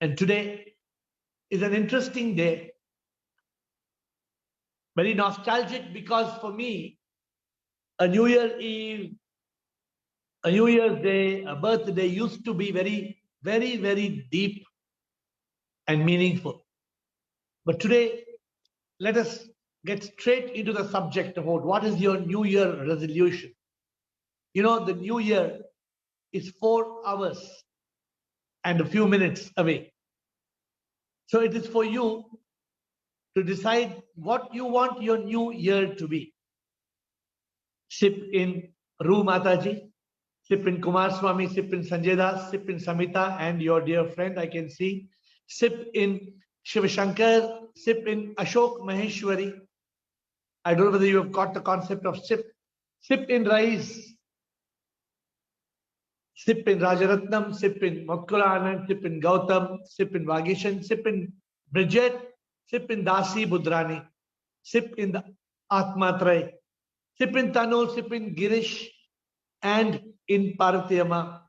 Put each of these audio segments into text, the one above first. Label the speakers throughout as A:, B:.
A: And today is an interesting day, very nostalgic because for me, a New Year Eve, a New Year's Day, a birthday used to be very, very, very deep and meaningful. But today, let us get straight into the subject about what is your New Year resolution. You know, the New Year is 4 hours and a few minutes away. So it is for you to decide what you want your new year to be. Sip in Ru Mataji, sip in Kumar Swami, sip in Sanjay Das, sip in Samita and your dear friend, I can see. Sip in Shiv Shankar, sip in Ashok Maheshwari. I don't know whether you have got the concept of sip. Sip in Rais, sip in Rajaratnam, sip in Matkula Anand, sip in Gautam, sip in Vagishan, sip in Bridget, sip in Dasi Budrani, sip in the Atmatray, sip in Tanu, sip in Girish, and in Paratiyama,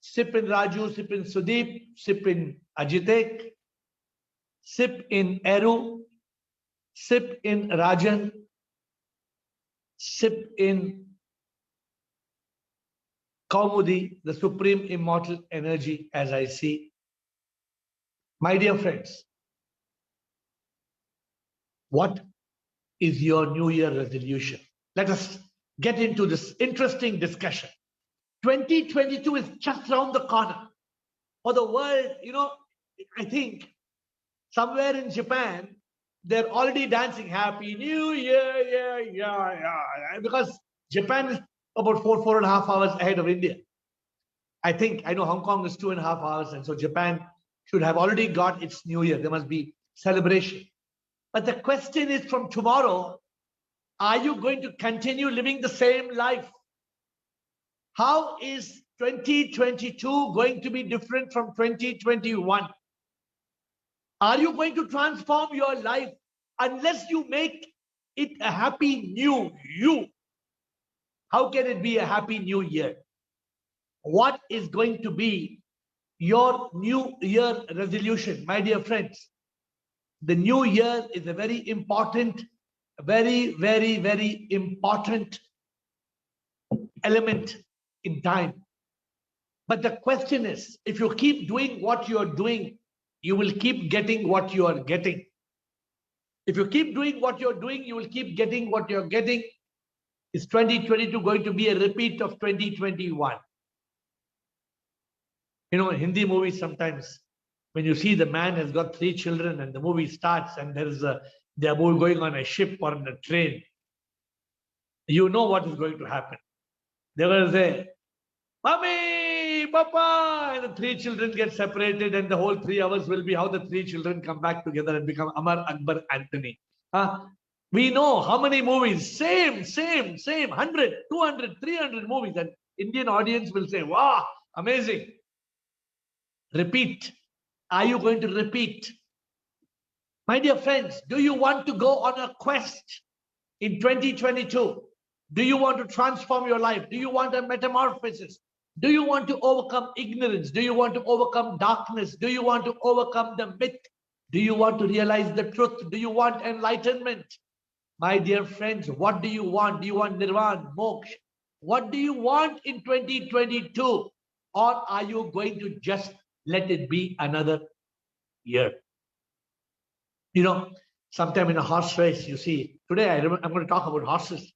A: sip in Raju, sip in Sudeep, sip in Ajitek, sip in Eru, sip in Rajan, sip in Kaumudi, the supreme immortal energy as I see. My dear friends, what is your New Year resolution? Let us get into this interesting discussion. 2022 is just around the corner. For the world, I think somewhere in Japan, they're already dancing Happy New Year, yeah, because Japan is about 4.5 hours ahead of India. I know Hong Kong is 2.5 hours, and so Japan should have already got its New Year. There must be celebration. But the question is from tomorrow, are you going to continue living the same life? How is 2022 going to be different from 2021? Are you going to transform your life unless you make it a happy new you? How can it be a happy new year? What is going to be your new year resolution, my dear friends? The new year is a very important, very, very, very important element in time. But the question is, if you keep doing what you're doing, you will keep getting what you are getting. If you keep doing what you're doing, you will keep getting what you're getting. Is 2022 going to be a repeat of 2021? In Hindi movies, sometimes when you see the man has got 3 children and the movie starts and they're going on a ship or on a train, you know what is going to happen. They will say, Mommy, Papa, and the 3 children get separated, and the whole 3 hours will be how the 3 children come back together and become Amar, Akbar, Anthony. We know how many movies, same, 100, 200, 300 movies, and Indian audience will say, wow, amazing. Repeat. Are you going to repeat? My dear friends, do you want to go on a quest in 2022? Do you want to transform your life? Do you want a metamorphosis? Do you want to overcome ignorance? Do you want to overcome darkness? Do you want to overcome the myth? Do you want to realize the truth? Do you want enlightenment? My dear friends, what do you want? Do you want nirvana, moksha? What do you want in 2022? Or are you going to just let it be another year? Sometime in a horse race, you see, today I'm going to talk about horses.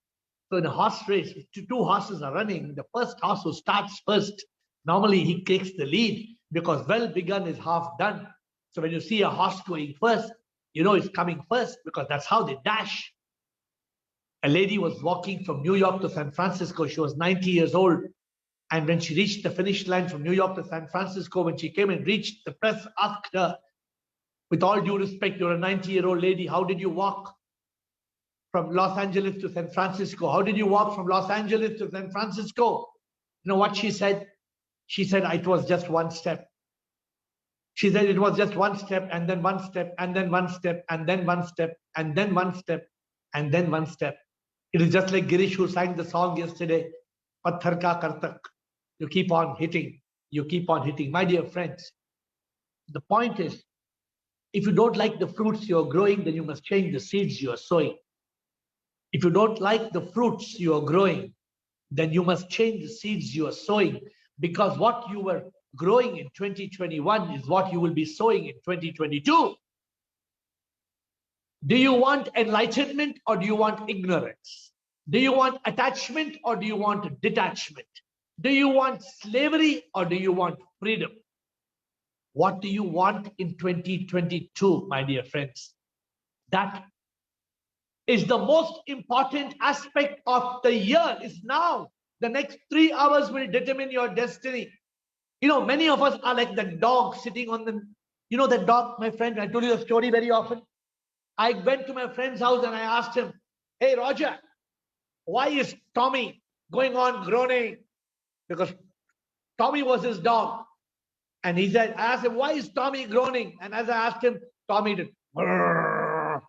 A: So in a horse race, 2 horses are running. The first horse who starts first, normally he takes the lead because well begun is half done. So when you see a horse going first, it's coming first because that's how they dash. A lady was walking from New York to San Francisco. She was 90 years old. And when she reached the finish line from New York to San Francisco, when she came and reached, the press asked her, with all due respect, you're a 90-year-old lady, how did you walk from Los Angeles to San Francisco? How did you walk from Los Angeles to San Francisco? You know what she said? She said, it was just one step. She said it was just one step, and then one step, and then one step, and then one step, and then one step, and then one step. It is just like Girish who sang the song yesterday, Patthar Ka Kartak. You keep on hitting. You keep on hitting. My dear friends, The point is, if you don't like the fruits you're growing, then you must change the seeds you are sowing. If you don't like the fruits you are growing, then you must change the seeds you are sowing, because what you were growing in 2021 is what you will be sowing in 2022. Do you want enlightenment or do you want ignorance? Do you want attachment or do you want detachment? Do you want slavery or do you want freedom? What do you want in 2022, my dear friends? That is the most important aspect of the year, is now. The next 3 hours will determine your destiny. You know, many of us are like the dog sitting on the, you know, the dog, my friend, I told you the story very often. I went to my friend's house and I asked him, hey, Roger, why is Tommy going on groaning? Because Tommy was his dog. And he said, I asked him, why is Tommy groaning? And as I asked him, Tommy did. Brrr.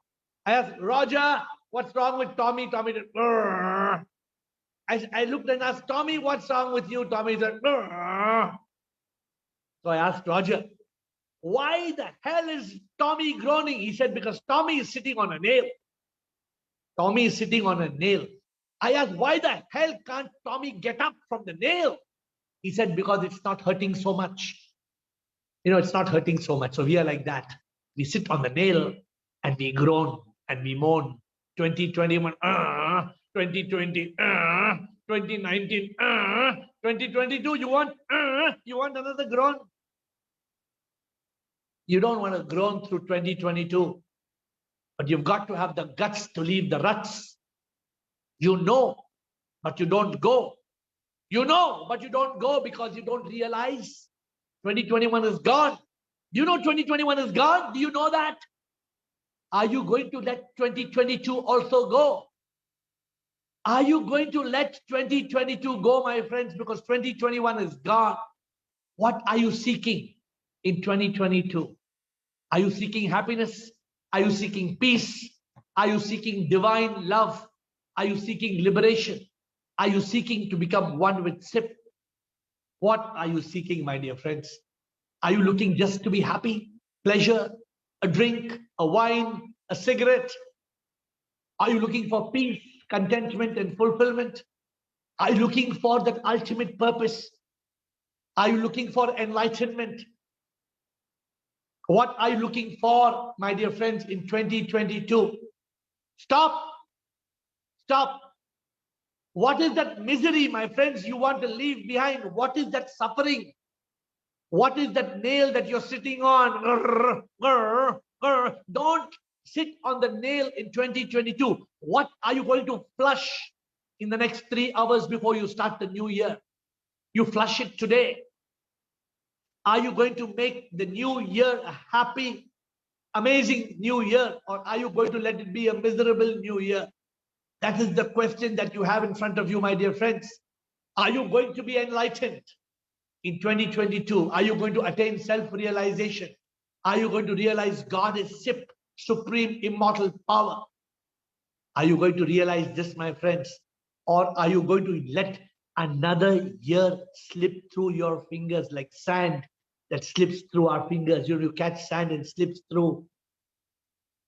A: I asked, Roger, what's wrong with Tommy? Tommy did. Brrr. I looked and asked, Tommy, what's wrong with you? Tommy said, Brrr. So I asked Roger, why the hell is Tommy groaning? He said, because Tommy is sitting on a nail. Tommy is sitting on a nail. I asked, why the hell can't Tommy get up from the nail? He said, because it's not hurting so much. You know, it's not hurting so much. So we are like that. We sit on the nail and we groan and we moan. 2021, 2020, 2019, 2022. You want another groan? You don't want to groan through 2022, but you've got to have the guts to leave the ruts. You know, but you don't go. You know, but you don't go because you don't realize 2021 is gone. You know 2021 is gone. Do you know that? Are you going to let 2022 also go? Are you going to let 2022 go, my friends? Because 2021 is gone. What are you seeking in 2022? Are you seeking happiness? Are you seeking peace? Are you seeking divine love? Are you seeking liberation? Are you seeking to become one with SIP? What are you seeking, my dear friends? Are you looking just to be happy, pleasure, a drink, a wine, a cigarette? Are you looking for peace, contentment, and fulfillment? Are you looking for that ultimate purpose? Are you looking for enlightenment? What are you looking for, my dear friends, in 2022? Stop. Stop. What is that misery, my friends, you want to leave behind? What is that suffering? What is that nail that you're sitting on? Grr, grr, grr. Don't sit on the nail in 2022. What are you going to flush in the next 3 hours before you start the new year? You flush it today. Are you going to make the new year a happy, amazing new year? Or are you going to let it be a miserable new year? That is the question that you have in front of you, my dear friends. Are you going to be enlightened in 2022? Are you going to attain self-realization? Are you going to realize God is SIP, supreme immortal power? Are you going to realize this, my friends? Or are you going to let another year slip through your fingers like sand that slips through our fingers? You catch sand and slips through.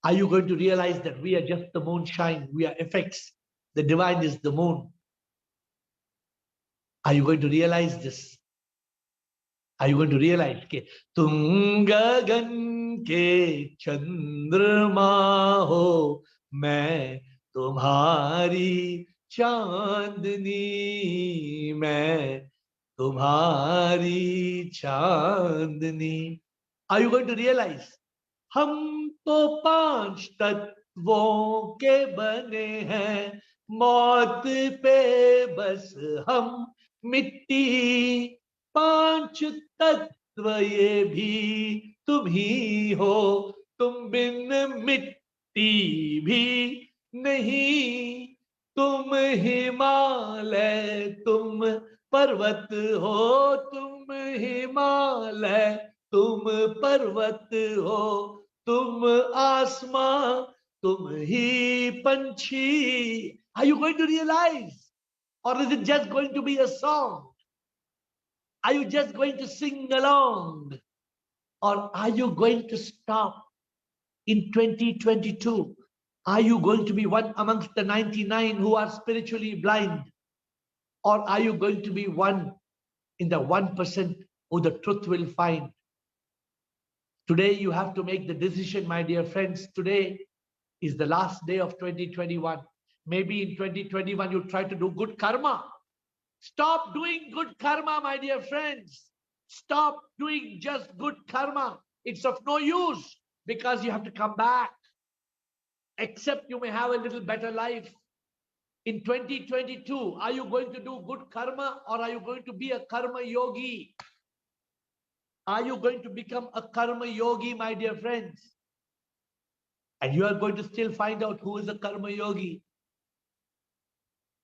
A: Are you going to realize that we are just the moonshine? We are effects. The divine is the moon. Are you going to realize this? Are you going to realize that तुम गगन के चंद्रमा हो, मैं तुम्हारी चांदनी, मैं तुम्हारी चांदनी? Are you going to realize? हम तो 5 तत्वों के बने हैं, मौत पे बस हम मिट्टी। 5 तत्व ये भी तुम ही हो, तुम बिन मिट्टी भी नहीं। तुम हिमालय, तुम पर्वत हो, तुम हिमालय, तुम पर्वत हो, तुम आसमां, तुम ही पंछी। Are you going to realize? Or is it just going to be a song? Are you just going to sing along? Or are you going to stop in 2022? Are you going to be one amongst the 99 who are spiritually blind? Or are you going to be one in the 1% who the truth will find? Today, you have to make the decision, my dear friends. Today is the last day of 2021. Maybe in 2021, you try to do good karma. Stop doing good karma, my dear friends. Stop doing just good karma. It's of no use because you have to come back. Except you may have a little better life. In 2022, are you going to do good karma or are you going to be a karma yogi? Are you going to become a karma yogi, my dear friends? And you are going to still find out who is a karma yogi.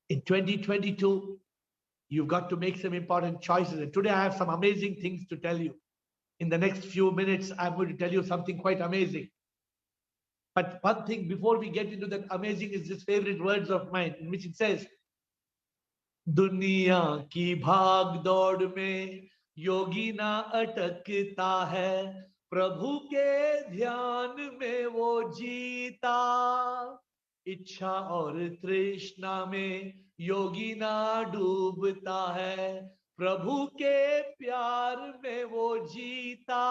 A: In 2022, you've got to make some important choices. And today I have some amazing things to tell you. In the next few minutes, I'm going to tell you something quite amazing. But one thing before we get into that amazing is this favorite words of mine, in which it says, दुनिया की भाग दौड़ में योगी ना अटकता है, प्रभु के ध्यान में वो जीता, इच्छा और तृष्णा में योगी ना डूबता है, प्रभु के प्यार में वो जीता,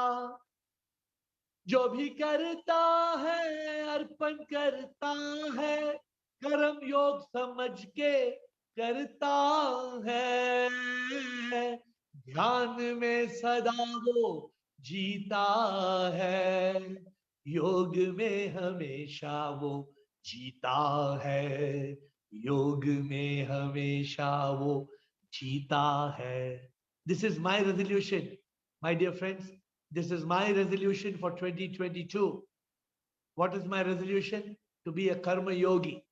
A: जो भी करता है अर्पण करता है, कर्म योग समझ के करता है, ध्यान में सदा वो जीता है, योग में हमेशा वो जीता है, योग में हमेशा वो जीता है. This is my resolution, my dear friends. This is my resolution for 2022. What is my resolution? To be a karma yogi.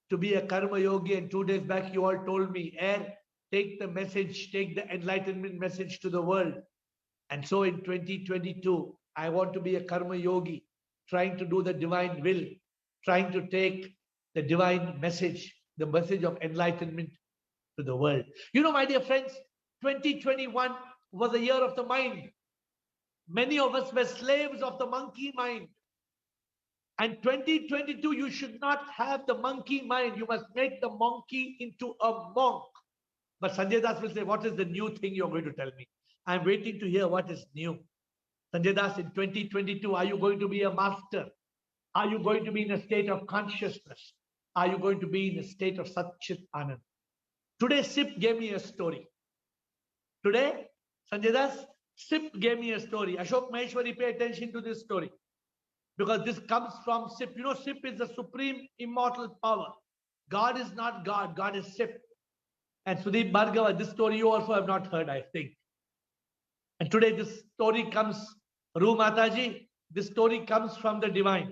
A: To be a karma yogi. And 2 days back, you all told me, Air, take the message, take the enlightenment message to the world. And so in 2022, I want to be a karma yogi, trying to do the divine will, trying to take the divine message, the message of enlightenment to the world. You know, my dear friends, 2021 was a year of the mind. Many of us were slaves of the monkey mind. And 2022, you should not have the monkey mind. You must make the monkey into a monk. But Sanjay Das will say, what is the new thing you're going to tell me? I'm waiting to hear what is new. Sanjay Das, in 2022, are you going to be a master? Are you going to be in a state of consciousness? Are you going to be in a state of Satchit Anand? Today, SIP gave me a story. Today, Sanjay Das, SIP gave me a story. Ashok Maheshwari, pay attention to this story. Because this comes from SIP. You know, SIP is the supreme immortal power. God is not God. God is SIP. And Sudeep Bhargava, this story you also have not heard, I think. And today this story comes, Ru Mataji, this story comes from the divine.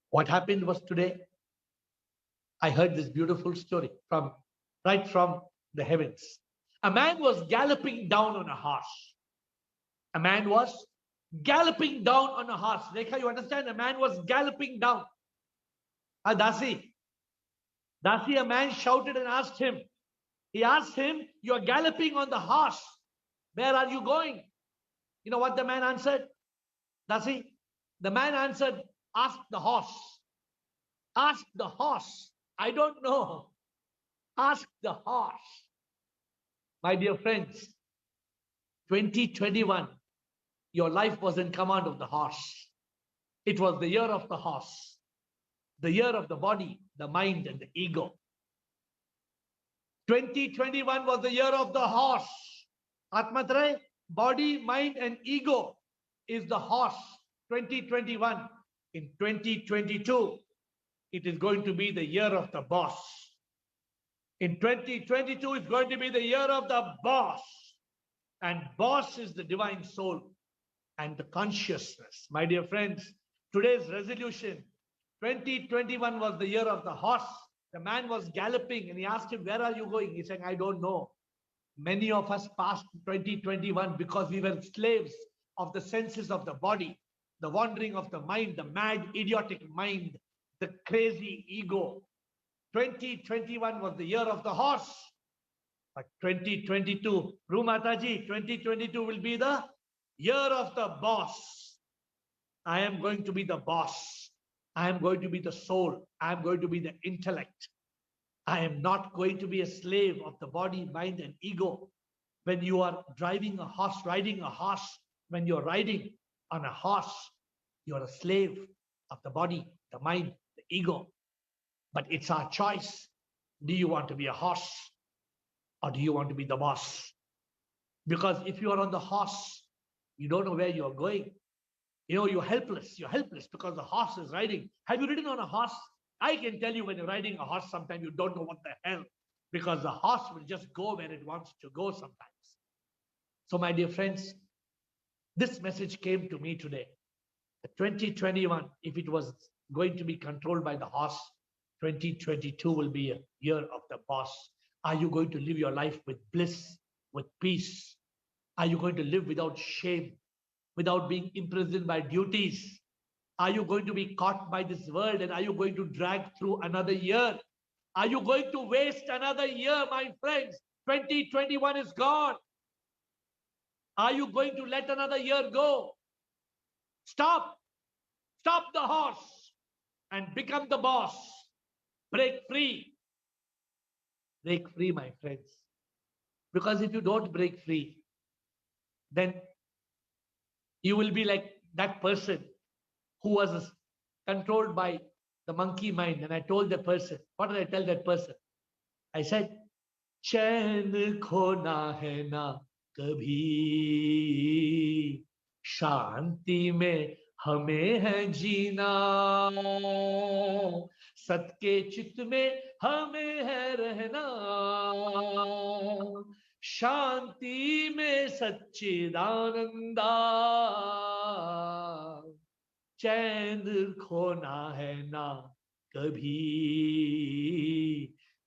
A: What happened was today, I heard this beautiful story right from the heavens. A man was galloping down on a horse. A man was galloping down on a horse. Rekha, you understand? A man was galloping down. Dasi, a man shouted and asked him. He asked him, you are galloping on the horse. Where are you going? You know what the man answered? Dasi, the man answered, ask the horse. Ask the horse. I don't know. Ask the horse. My dear friends, 2021, your life was in command of the horse. It was the year of the horse, the year of the body, the mind, and the ego. 2021 was the year of the horse. Atmatraya, body, mind, and ego is the horse. 2021. In 2022, it is going to be the year of the boss. In 2022, it's going to be the year of the boss. And boss is the divine soul and the consciousness. My dear friends, today's resolution, 2021 was the year of the horse. The man was galloping and he asked him, where are you going? He said, I don't know. Many of us passed 2021 because we were slaves of the senses of the body, the wandering of the mind, the mad, idiotic mind, the crazy ego. 2021 was the year of the horse. But 2022, Rumataji, 2022 will be the year of the boss. I am going to be the boss. I am going to be the soul. I am going to be the intellect. I am not going to be a slave of the body, mind, and ego. When you are driving a horse, riding a horse, when you're riding on a horse, you're a slave of the body, the mind, the ego. But it's our choice. Do you want to be a horse or do you want to be the boss? Because if you are on the horse, you don't know where you're going. You know, you're helpless. You're helpless because the horse is riding. Have you ridden on a horse? I can tell you when you're riding a horse, sometimes you don't know what the hell, because the horse will just go where it wants to go sometimes. So, my dear friends, this message came to me today. The 2021, if it was going to be controlled by the horse, 2022 will be a year of the boss. Are you going to live your life with bliss, with peace? Are you going to live without shame, without being imprisoned by duties? Are you going to be caught by this world, and are you going to drag through another year? Are you going to waste another year, my friends? 2021 is gone. Are you going to let another year go? Stop. Stop the horse and become the boss. Break free. Break free, my friends. Because if you don't break free, then you will be like that person who was controlled by the monkey mind. And I told the person, what did I tell that person? I said, चैन खोना है ना कभी, शांति में हमें है जीना, सत के चित्त में हमें है रहना, शांति में सच्चिदानंदा, चैन खोना है ना कभी,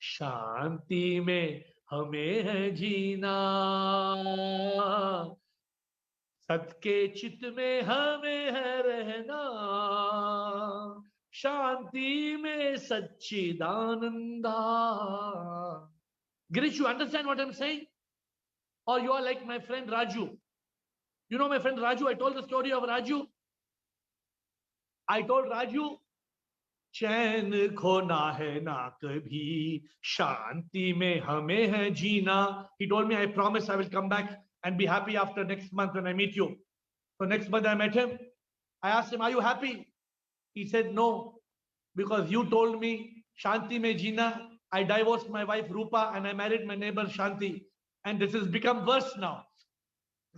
A: शांति में हमें है जीना, सत के चित्त में हमें है रहना, शांति में Sachchidananda. Girish, you understand what I'm saying? Or you are like my friend Raju. You know my friend Raju? I told the story of Raju. I told Raju, चैन खोना है ना कभी, शांति में हमें है जीना. He told me, I promise I will come back and be happy after next month when I meet you. So next month I met him. I asked him, are you happy? He said, no, because you told me Shanti mein jeena. I divorced my wife Rupa and I married my neighbor Shanti. And this has become worse now.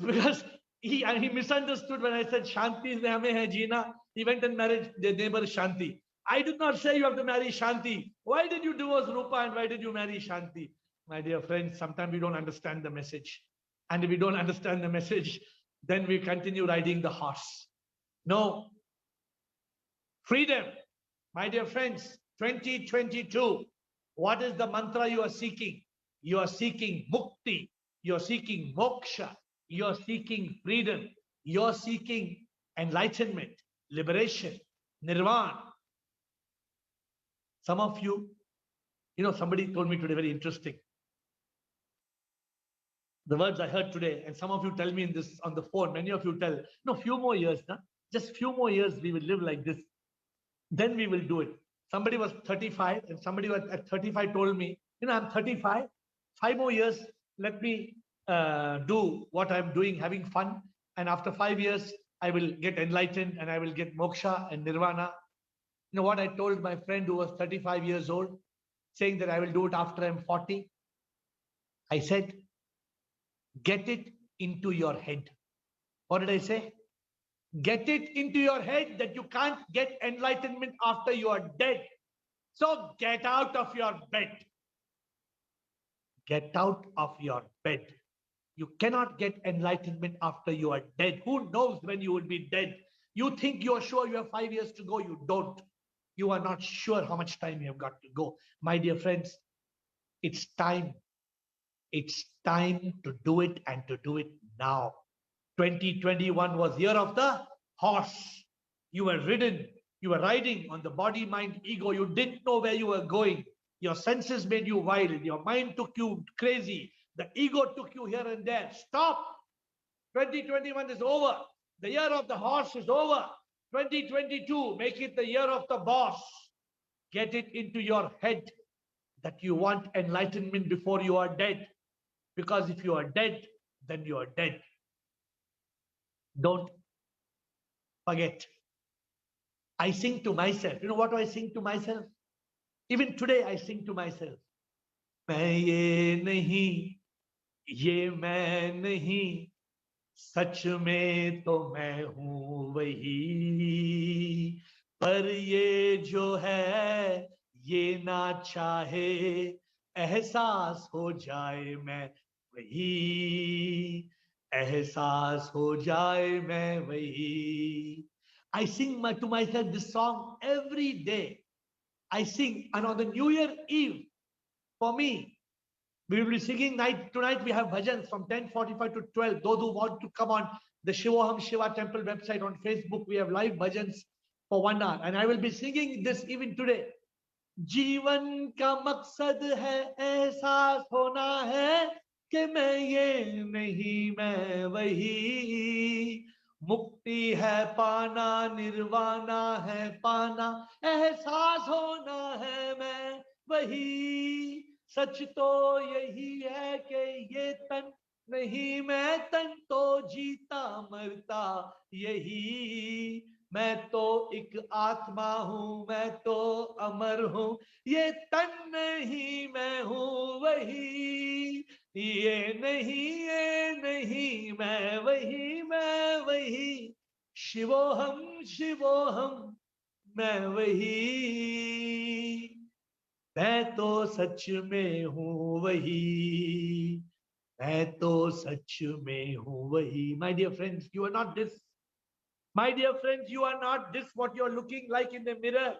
A: Because he misunderstood when I said Shanti mein hame hai jeena. He went and married the neighbor Shanti. I did not say you have to marry Shanti. Why did you divorce Rupa and why did you marry Shanti? My dear friends, sometimes we don't understand the message. And if we don't understand the message, then we continue riding the horse. No. Freedom. My dear friends, 2022, what is the mantra you are seeking? You are seeking mukti. You are seeking moksha. You are seeking freedom. You are seeking enlightenment, liberation, nirvana. Some of you, somebody told me today, very interesting. The words I heard today, and some of you tell me in this on the phone, many of you tell, no, few more years, just few more years we will live like this. Then we will do it. Somebody was 35 and somebody was at 35 told me, I'm 35, 5 more years, let me do what I'm doing, having fun. And after 5 years, I will get enlightened and I will get moksha and nirvana. You know what I told my friend who was 35 years old, saying that I will do it after I'm 40? I said, get it into your head. What did I say? Get it into your head that you can't get enlightenment after you are dead. So get out of your bed. Get out of your bed. You cannot get enlightenment after you are dead. Who knows when you will be dead? You think you are sure you have 5 years to go. You don't. You are not sure how much time you have got to go. My dear friends, it's time. It's time to do it and to do it now. 2021 was year of the horse. You were ridden. You were riding on the body, mind, ego. You didn't know where you were going. Your senses made you wild. Your mind took you crazy. The ego took you here and there. Stop. 2021 is over. The year of the horse is over. 2022, make it the year of the boss. Get it into your head that you want enlightenment before you are dead. Because if you are dead, then you are dead. Don't forget. I sing to myself. You know what do I sing to myself? Even today, I sing to myself. मैं ये नहीं, ये मैं नहीं, सच में तो मैं हूं वही, पर ये जो है ये ना चाहे, एहसास हो जाए मैं वही, एहसास हो जाए मैं वही. I sing to myself this song every day. I sing, and on the New Year Eve, for me, we will be singing tonight. We have bhajans from 10:45 to 12. Those who want to come on the Shivoham Shiva Temple website on Facebook, we have live bhajans for 1 hour, and I will be singing this even today. जीवन का मकसद है एहसास होना है कि मैं ये नहीं मैं वही, मुक्ति है पाना निर्वाणा है पाना, एहसास होना है मैं वही, सच तो यही है कि ये तन नहीं मैं तन तो जीता मरता यही, मैं तो एक आत्मा हूं मैं तो अमर हूं, ये तन नहीं मैं हूं वही, ये नहीं मैं वही, शिवोहम मैं वही, मैं तो सच में हूं वही, मैं तो सच में हूं वही. My dear friends, you are not this. My dear friends, you are not this what you are looking like in the mirror.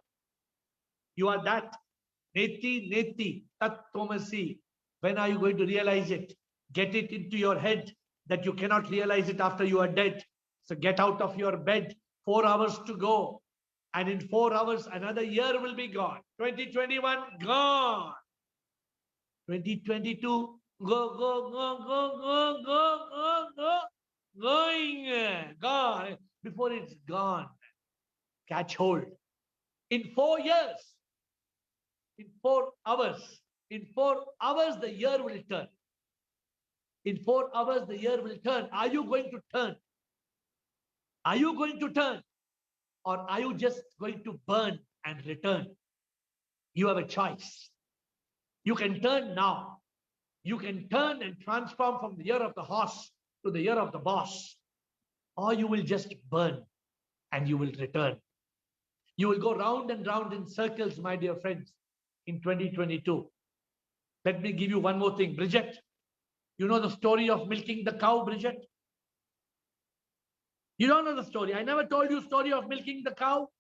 A: You are that. Neti, neti, tat tomasi. When are you going to realize it? Get it into your head that you cannot realize it after you are dead. So get out of your bed. 4 hours to go. And in 4 hours, another year will be gone. 2021, gone. 2022, go. Gone. Before it's gone, catch hold. In 4 years, in 4 hours, the year will turn. In 4 hours, the year will turn. Are you going to turn? Are you going to turn? Or are you just going to burn and return? You have a choice. You can turn now. You can turn and transform from the year of the horse to the year of the boss. Or you will just burn and you will return. You will go round and round in circles, my dear friends, in 2022. Let me give you one more thing. Bridget, you know the story of milking the cow, Bridget? You don't know the story. I never told you the story of milking the cow.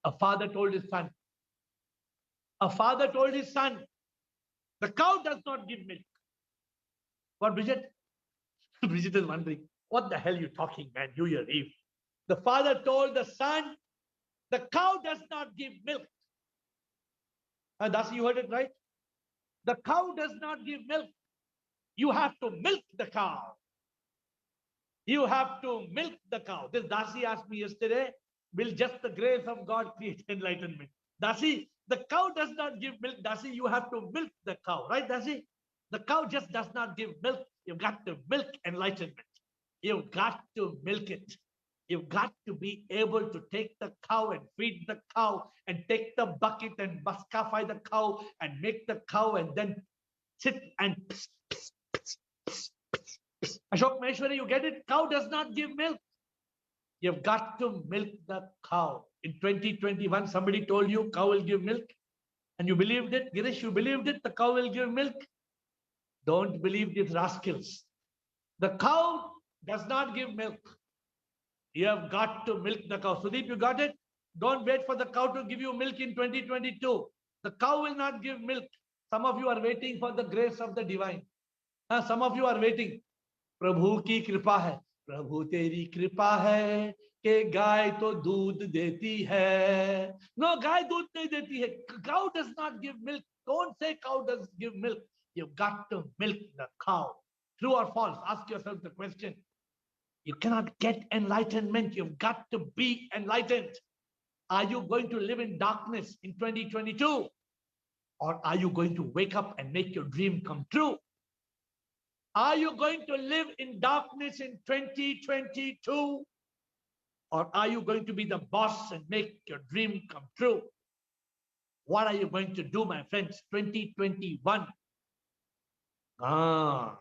A: A father told his son. A father told his son, the cow does not give milk. What, Bridget? Bridget is wondering, what the hell are you talking, man? New Year Eve. The father told the son, the cow does not give milk. And thus you heard it right. The cow does not give milk. You have to milk the cow. You have to milk the cow. This Dasi asked me yesterday, will just the grace of God create enlightenment? Dasi, the cow does not give milk. Dasi, you have to milk the cow. Right, Dasi? The cow just does not give milk. You've got to milk enlightenment. You've got to milk it. You've got to be able to take the cow and feed the cow and take the bucket and buscafy the cow and make the cow and then sit and Ashok Maheshwari, you get it? Cow does not give milk. You've got to milk the cow. In 2021, somebody told you cow will give milk and you believed it. Girish, you believed it, the cow will give milk. Don't believe these rascals. The cow does not give milk. You have got to milk the cow. Sudeep, you got it? Don't wait for the cow to give you milk in 2022. The cow will not give milk. Some of you are waiting for the grace of the divine. Some of you are waiting. प्रभु की कृपा है. प्रभु तेरी कृपा है कि गाय तो दूध देती है. No, गाय दूध नहीं देती है. Cow does not give milk. Don't say cow does give milk. You've got to milk the cow. True or false? Ask yourself the question. You cannot get enlightenment. You've got to be enlightened. Are you going to live in darkness in 2022? Or are you going to wake up and make your dream come true? Are you going to live in darkness in 2022? Or are you going to be the boss and make your dream come true? What are you going to do, my friends? 2021. Ah.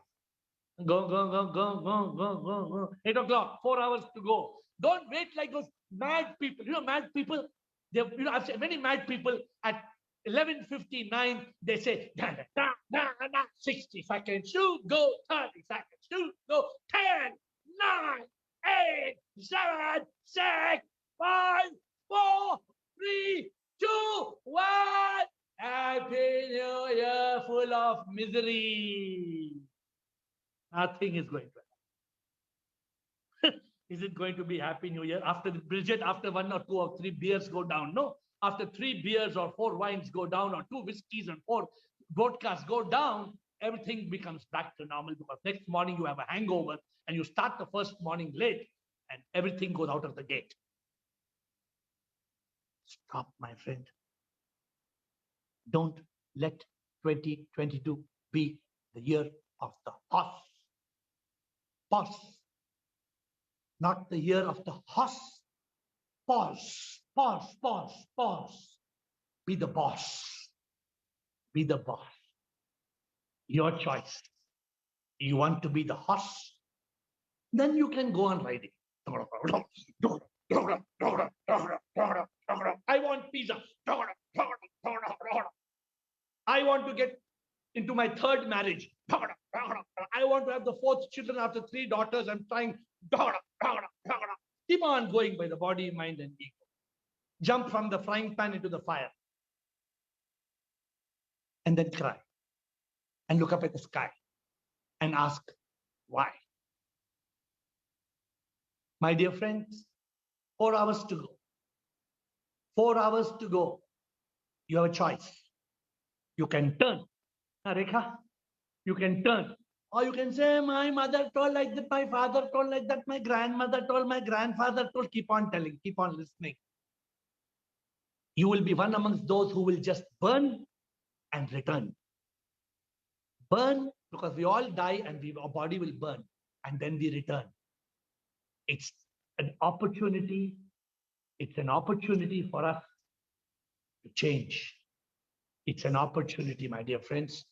A: Go, go, go, go, go, go, go, go. 8 o'clock, 4 hours to go. Don't wait like those mad people. You know, mad people? I've seen many mad people at 11:59, they say, da, da, da, da, da, 60 seconds to go, 30 seconds to go, 10, 9, 8, 7, 6, 5, 4, 3, 2, 1. Happy New Year full of misery. Nothing is going to happen. Is it going to be Happy New Year? After Bridget, after 1 or 2 or 3 beers go down? No. After 3 beers or 4 wines go down, or 2 whiskeys and 4 vodkas go down, everything becomes back to normal, because next morning you have a hangover and you start the first morning late and everything goes out of the gate. Stop, my friend. Don't let 2022 be the year of the horse. Pause. Not the year of the horse. Pause, pause, pause, pause. Be the boss. Be the boss. Your choice. You want to be the horse? Then you can go on riding. I want pizza. I want to get into my 3rd marriage. I want to have the 4th children after 3 daughters. I'm trying. Keep on going by the body, mind, and ego. Jump from the frying pan into the fire. And then cry. And look up at the sky. And ask, why? My dear friends, 4 hours to go. 4 hours to go. You have a choice. You can turn. Rekha, you can turn. Or you can say, my mother told like that, my father told like that, my grandmother told, my grandfather told. Keep on telling, keep on listening. You will be one amongst those who will just burn and return. Burn, because we all die and our body will burn, and then we return. It's an opportunity. It's an opportunity for us to change. It's an opportunity, my dear friends.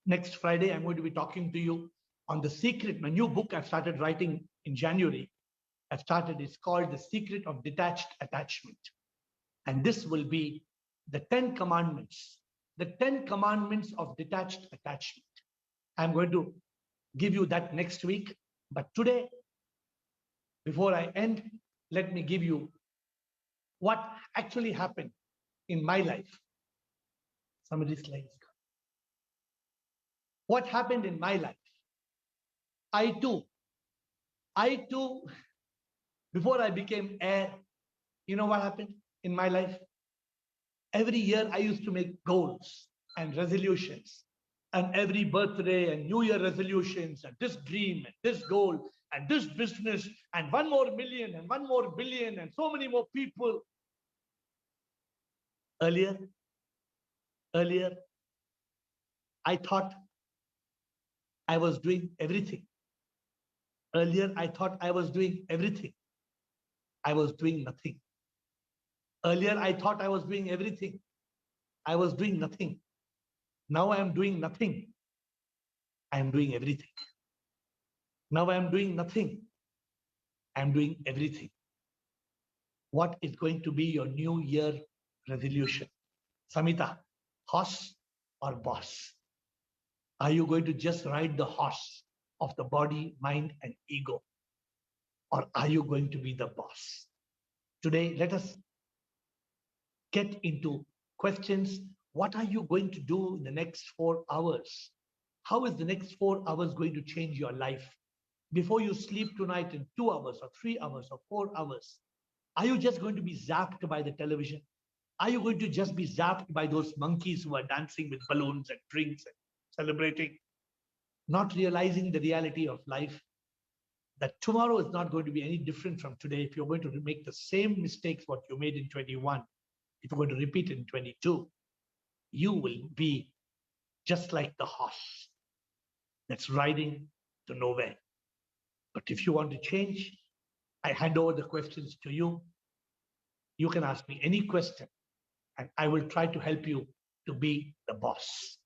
A: Next Friday, I'm going to be talking to you on The Secret, my new book I've started writing in January. It's called The Secret of Detached Attachment. And this will be the 10 commandments, the 10 commandments of detached attachment. I'm going to give you that next week. But today, before I end, let me give you what actually happened in my life. Somebody's slides. What happened in my life? I too, before I became heir, you know what happened in my life? Every year I used to make goals and resolutions, and every birthday and New Year resolutions, and this dream and this goal and this business and 1 more million and 1 more billion and so many more people. Earlier, I thought I was doing everything. Earlier, I thought I was doing everything. I was doing nothing. Earlier, I thought I was doing everything. I was doing nothing. Now I am doing nothing. I am doing everything. Now I am doing nothing. I am doing everything. What is going to be your New Year resolution? Samita, horse or boss? Are you going to just ride the horse of the body, mind, and ego? Or are you going to be the boss? Today, let us get into questions. What are you going to do in the next 4 hours? How is the next 4 hours going to change your life? before you sleep tonight in 2 hours or 3 hours or 4 hours, are you just going to be zapped by the television? Are you going to just be zapped by those monkeys who are dancing with balloons and drinks and celebrating, not realizing the reality of life? That tomorrow is not going to be any different from today. If you're going to make the same mistakes what you made in 21, if you're going to repeat it in 22, you will be just like the horse that's riding to nowhere. But if you want to change, I hand over the questions to you. You can ask me any question, and I will try to help you to be the boss.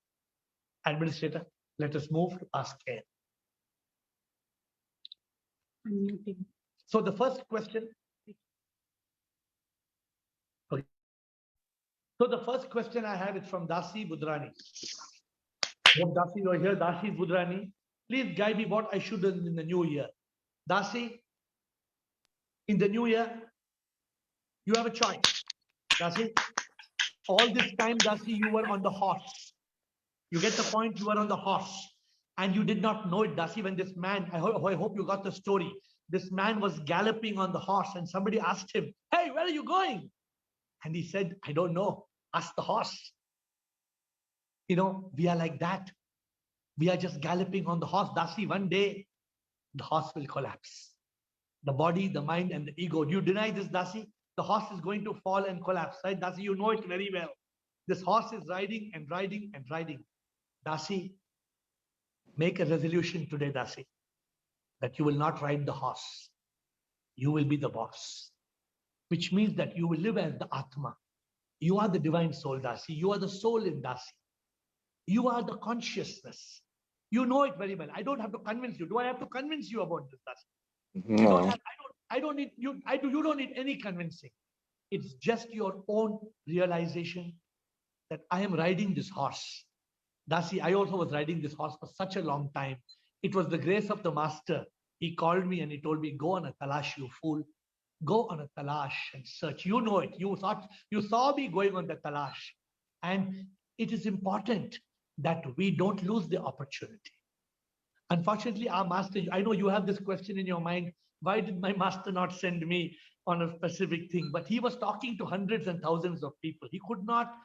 A: Administrator, let us move to Ask Air.
B: Unmuting.
A: So the first question. Okay. So the first question I have is from Dasi Budrani. Hope Dasi, you're here. Dasi Budrani, please guide me what I should do in the new year. Dasi, in the new year, you have a choice. Dasi, all this time, Dasi, you were on the horse. You get the point, you were on the horse. And you did not know it, Dasi, when this man, I hope you got the story. This man was galloping on the horse and somebody asked him, hey, where are you going? And he said, I don't know. Ask the horse. You know, we are like that. We are just galloping on the horse. Dasi, one day, the horse will collapse. The body, the mind, and the ego. Do you deny this, Dasi? The horse is going to fall and collapse, right? Dasi, you know it very well. This horse is riding and riding and riding. Dasi, make a resolution today, Dasi, that you will not ride the horse. You will be the boss, which means that you will live as the Atma. You are the divine soul, Dasi. You are the soul in Dasi. You are the consciousness. You know it very well. I don't have to convince you. Do I have to convince you about this, Dasi?
C: No.
A: You don't have, I don't need you. You don't need any convincing. It's just your own realization that I am riding this horse. Dasi, I also was riding this horse for such a long time. It was the grace of the master. He called me and he told me, go on a talash, you fool. Go on a talash and search. You know it. You saw me going on the talash. And it is important that we don't lose the opportunity. Unfortunately, our master, I know you have this question in your mind. Why did my master not send me on a specific thing? But he was talking to hundreds and thousands of people. He could not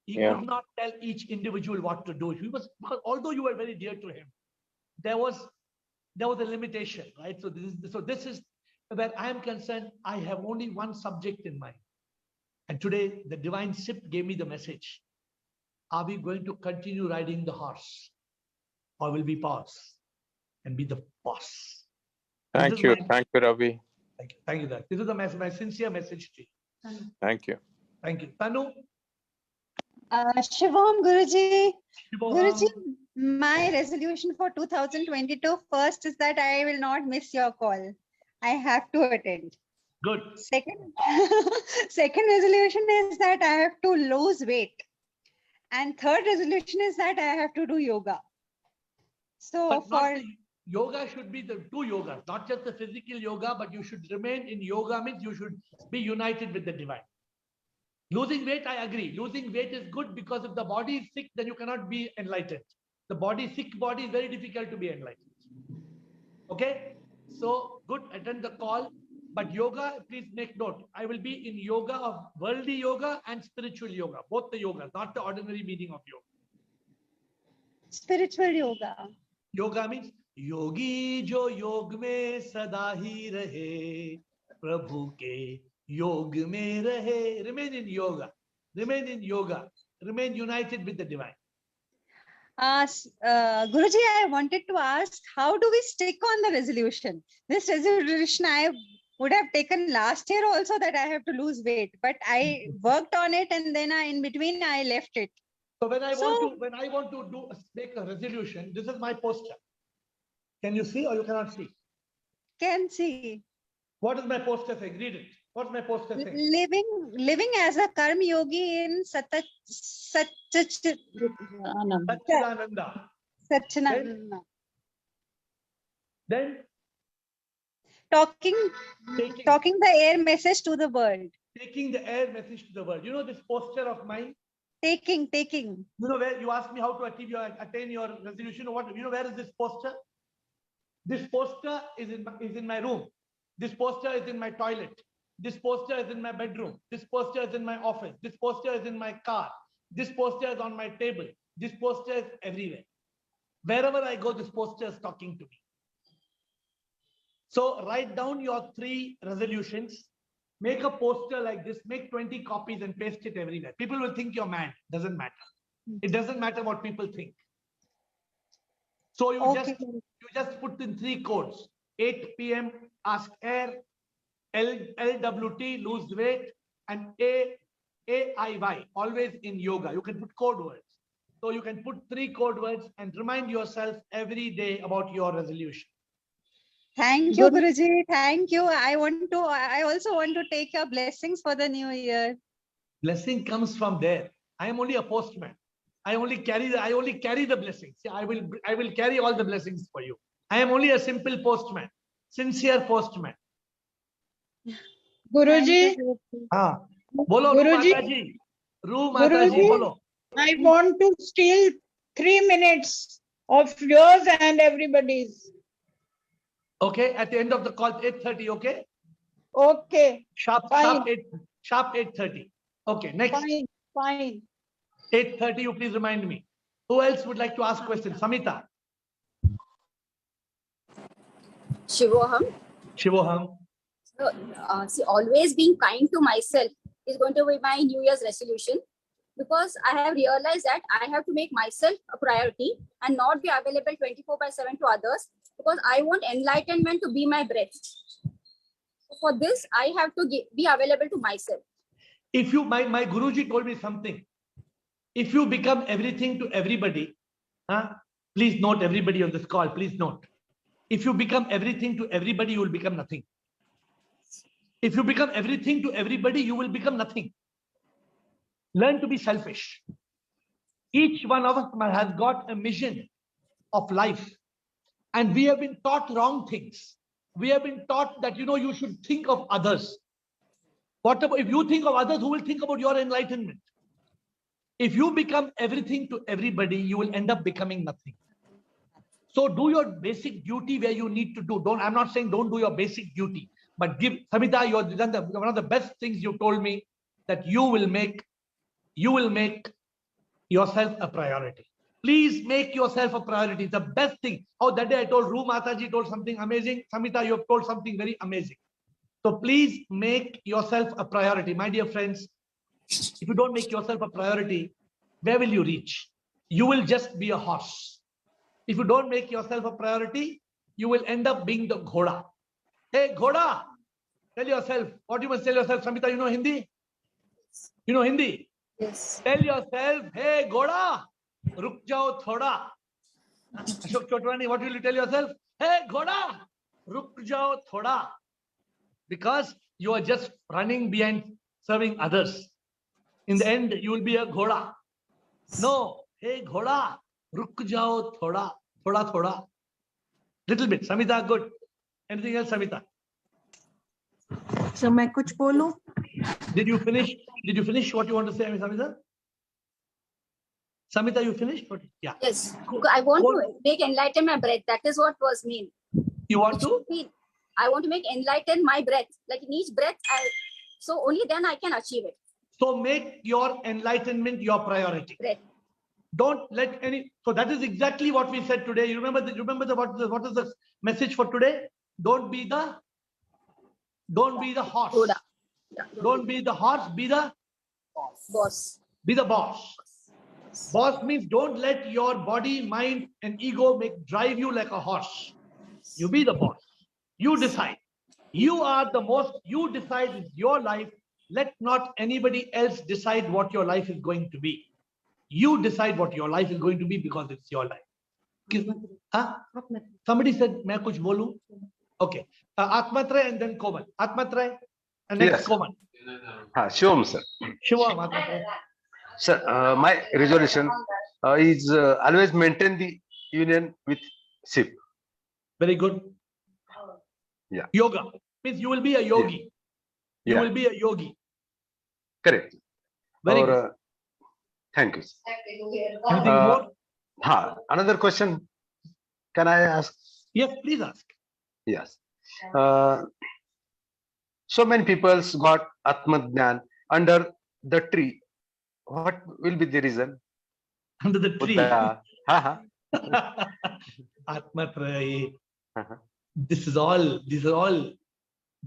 A: tell each individual what to do. Because although you were very dear to him, there was a limitation, right? So this is where I am concerned. I have only one subject in mind. And today the divine SIP gave me the message. Are we going to continue riding the horse, or will we pause and be the boss?
C: Thank you, Ravi.
A: Thank you, This is my sincere message to you.
C: Thank you.
A: Thank you. Tanu?
B: Shivam, Guruji.
A: Shivam.
B: Guruji, my resolution for 2022 first is that I will not miss your call. I have to attend.
A: Good.
B: Second resolution is that I have to lose weight. And third resolution is that I have to do yoga. So
A: but yoga should be the two yogas, not just the physical yoga, but you should remain in yoga means you should be united with the divine. Losing weight, I agree. Losing weight is good because if the body is sick, then you cannot be enlightened. The sick body is very difficult to be enlightened. Okay? So good, attend the call. But yoga, please make note. I will be in yoga of worldly yoga and spiritual yoga. Both the yogas, not the ordinary meaning of yoga.
B: Spiritual yoga.
A: Yoga means yogi jo yog mein sada hi rahe, prabhu ke yog mein rahe. Remain in yoga. Remain in yoga. Remain united with the divine.
B: Guruji, I wanted to ask, how do we stick on the resolution? This resolution I would have taken last year also, that I have to lose weight, but I worked on it and then in between I left it.
A: So when I want to make a resolution, this is my poster. Can you see or you cannot see?
B: Can see.
A: What is my poster saying? Read it. What's my poster saying?
B: Living as a karma yogi in Satchidananda.
A: Then
B: talking the air message to the world.
A: Taking the air message to the world. You know this poster of mine?
B: Taking.
A: You know where you asked me how to attain your resolution? What? You know where is this poster? This poster is in my room. This poster is in my toilet. This poster is in my bedroom. This poster is in my office. This poster is in my car. This poster is on my table. This poster is everywhere. Wherever I go, this poster is talking to me. So write down your 3 resolutions. Make a poster like this. Make 20 copies and paste it everywhere. People will think you're mad. Doesn't matter. It doesn't matter what people think. So you just put in 3 codes. 8 p.m. ask air, LWT lose weight, and AIY always in yoga. You can put code words. So you can put 3 code words and remind yourself every day about your resolution.
B: Thank you, Guruji. Thank you. I also want to take your blessings for the new year.
A: Blessing comes from there. I am only a postman. I only carry the blessings. I will carry all the blessings for you. I am only a simple postman, sincere postman.
D: Guruji,
A: Bolo
D: Guruji,
A: Ru Mataji, bolo.
D: I want to steal 3 minutes of yours and everybody's.
A: Okay, at the end of the call, 8:30. Okay.
D: Okay.
A: Sharp 8:30. Okay, next.
D: Fine.
A: 8:30. You please remind me. Who else would like to ask questions? Samita.
E: Shivoham. So, see, always being kind to myself is going to be my New Year's resolution, because I have realized that I have to make myself a priority and not be available 24/7 to others, because I want enlightenment to be my breath. For this, I have to be available to myself.
A: If you, my Guruji told me something. If you become everything to everybody, please note everybody on this call, please note. If you become everything to everybody, you will become nothing. If you become everything to everybody, you will become nothing. Learn to be selfish. Each one of us has got a mission of life. And we have been taught wrong things. We have been taught that, you should think of others. What about if you think of others, who will think about your enlightenment? If you become everything to everybody, you will end up becoming nothing. So do your basic duty where you need to do. I'm not saying don't do your basic duty, but Samita, you have done one of the best things you told me, that you will make yourself a priority. Please make yourself a priority. It's the best thing. Oh, that day I told Ru Mataji told something amazing. Samita, you have told something very amazing. So please make yourself a priority. My dear friends, if you don't make yourself a priority, where will you reach? You will just be a horse. If you don't make yourself a priority, you will end up being the ghoda. Hey, ghoda, tell yourself, what you must tell yourself. Samita, you know Hindi? You know Hindi?
E: Yes.
A: Tell yourself, hey, ghoda, ruk jao thoda. Ashok Chotwani, what will you tell yourself? Hey, ghoda, ruk jao thoda. Because you are just running behind serving others. In the end, you will be a ghoda. No, hey, ghoda, ruk jao thoda, thoda. Little bit. Samita, good. Anything else, Samita?
F: So, मैं कुछ बोलूं?
A: Did you finish what you want to say, Samita? Samita, you finished? Yeah.
E: Yes. I want to make enlighten my breath. That is what was mean.
A: You want to?
E: I want to make enlighten my breath. Like in each breath, so only then I can achieve it.
A: So make your enlightenment your priority.
E: Breath.
A: Don't let any. So that is exactly what we said today. You remember what is the message for today? Don't be the horse.
E: Yeah.
A: Don't be the horse. Be the
E: boss.
A: Be the boss. Boss means don't let your body, mind, and ego drive you like a horse. You be the boss. You decide. You are the most. You decide your life. Let not anybody else decide what your life is going to be. You decide what your life is going to be, because it's your life. Somebody said, "Main kuch bolu." Okay. Atmatray and then Komal. Atmatray and next
G: Yes.
A: Komal.
G: Shivam, sir.
A: Shivam, Atmatray.
G: Sir, my resolution is always maintain the union with SIP.
A: Very good.
G: Yeah.
A: Yoga means you will be a yogi. You
G: Yeah.
A: will be a yogi.
G: Correct.
A: Very
G: Or,
A: good.
G: thank you.
A: Anything more?
G: Another question. Can I ask?
A: Yes, please ask.
G: Yes. So many people got Atmajnan under the tree. What will be the reason?
A: Under the tree.
G: Buddha. Haha.
A: Atmatraye.
G: Uh-huh.
A: These are all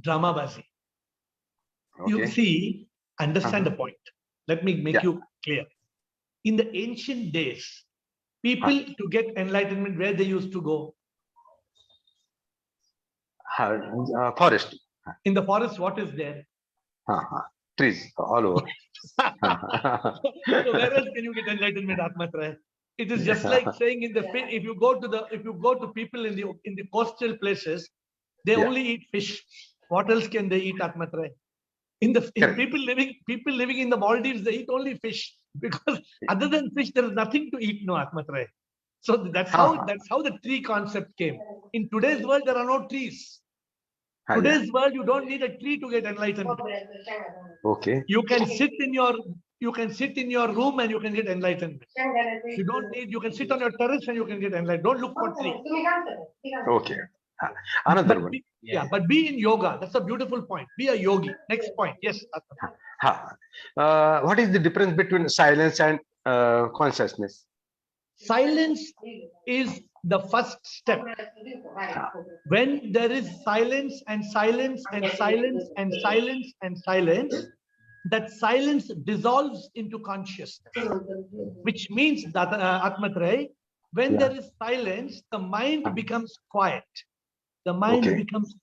A: drama bazi. You
G: Okay.
A: see, understand the point. Let me make
G: Yeah.
A: you clear. In the ancient days, people to get enlightenment, where they used to go?
G: Forest.
A: In the forest, what is there?
G: Trees all over.
A: So where else can you get enlightenment, Atmatraya? It is just like saying if you go to people in the coastal places, they only eat fish. What else can they eat, Atmatraya? People living in the Maldives, they eat only fish, because other than fish, there is nothing to eat, no, Atmatraya. So that's how the tree concept came. In today's world, there are no trees. Today's world, you don't need a tree to get enlightenment.
G: Okay.
A: You can sit in your room and you can get enlightenment. You don't need. You can sit on your terrace and you can get enlightenment. Don't look for tree.
G: Okay. Another one.
A: But be in yoga. That's a beautiful point. Be a yogi. Next point. Yes.
G: What is the difference between silence and consciousness?
A: Silence is the first step. When there is silence and silence and silence and silence and silence, that silence dissolves into consciousness, which means that Atmatraya, when there is silence, the mind becomes quiet. The mind becomes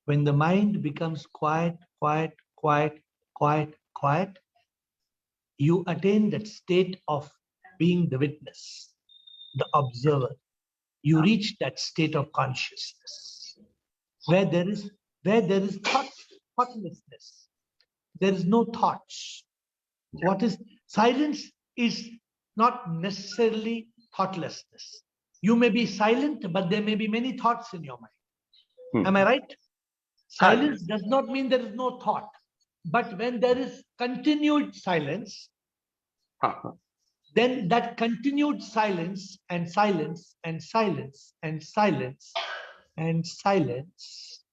A: when the mind becomes quiet, you attain that state of being the witness, the observer. You reach that state of consciousness where there is thoughtlessness. There is no thoughts. What is silence is not necessarily thoughtlessness. You may be silent, but there may be many thoughts in your mind. Am I right? Silence does not mean there is no thought. But when there is continued silence, then that continued silence and silence and silence and silence and silence,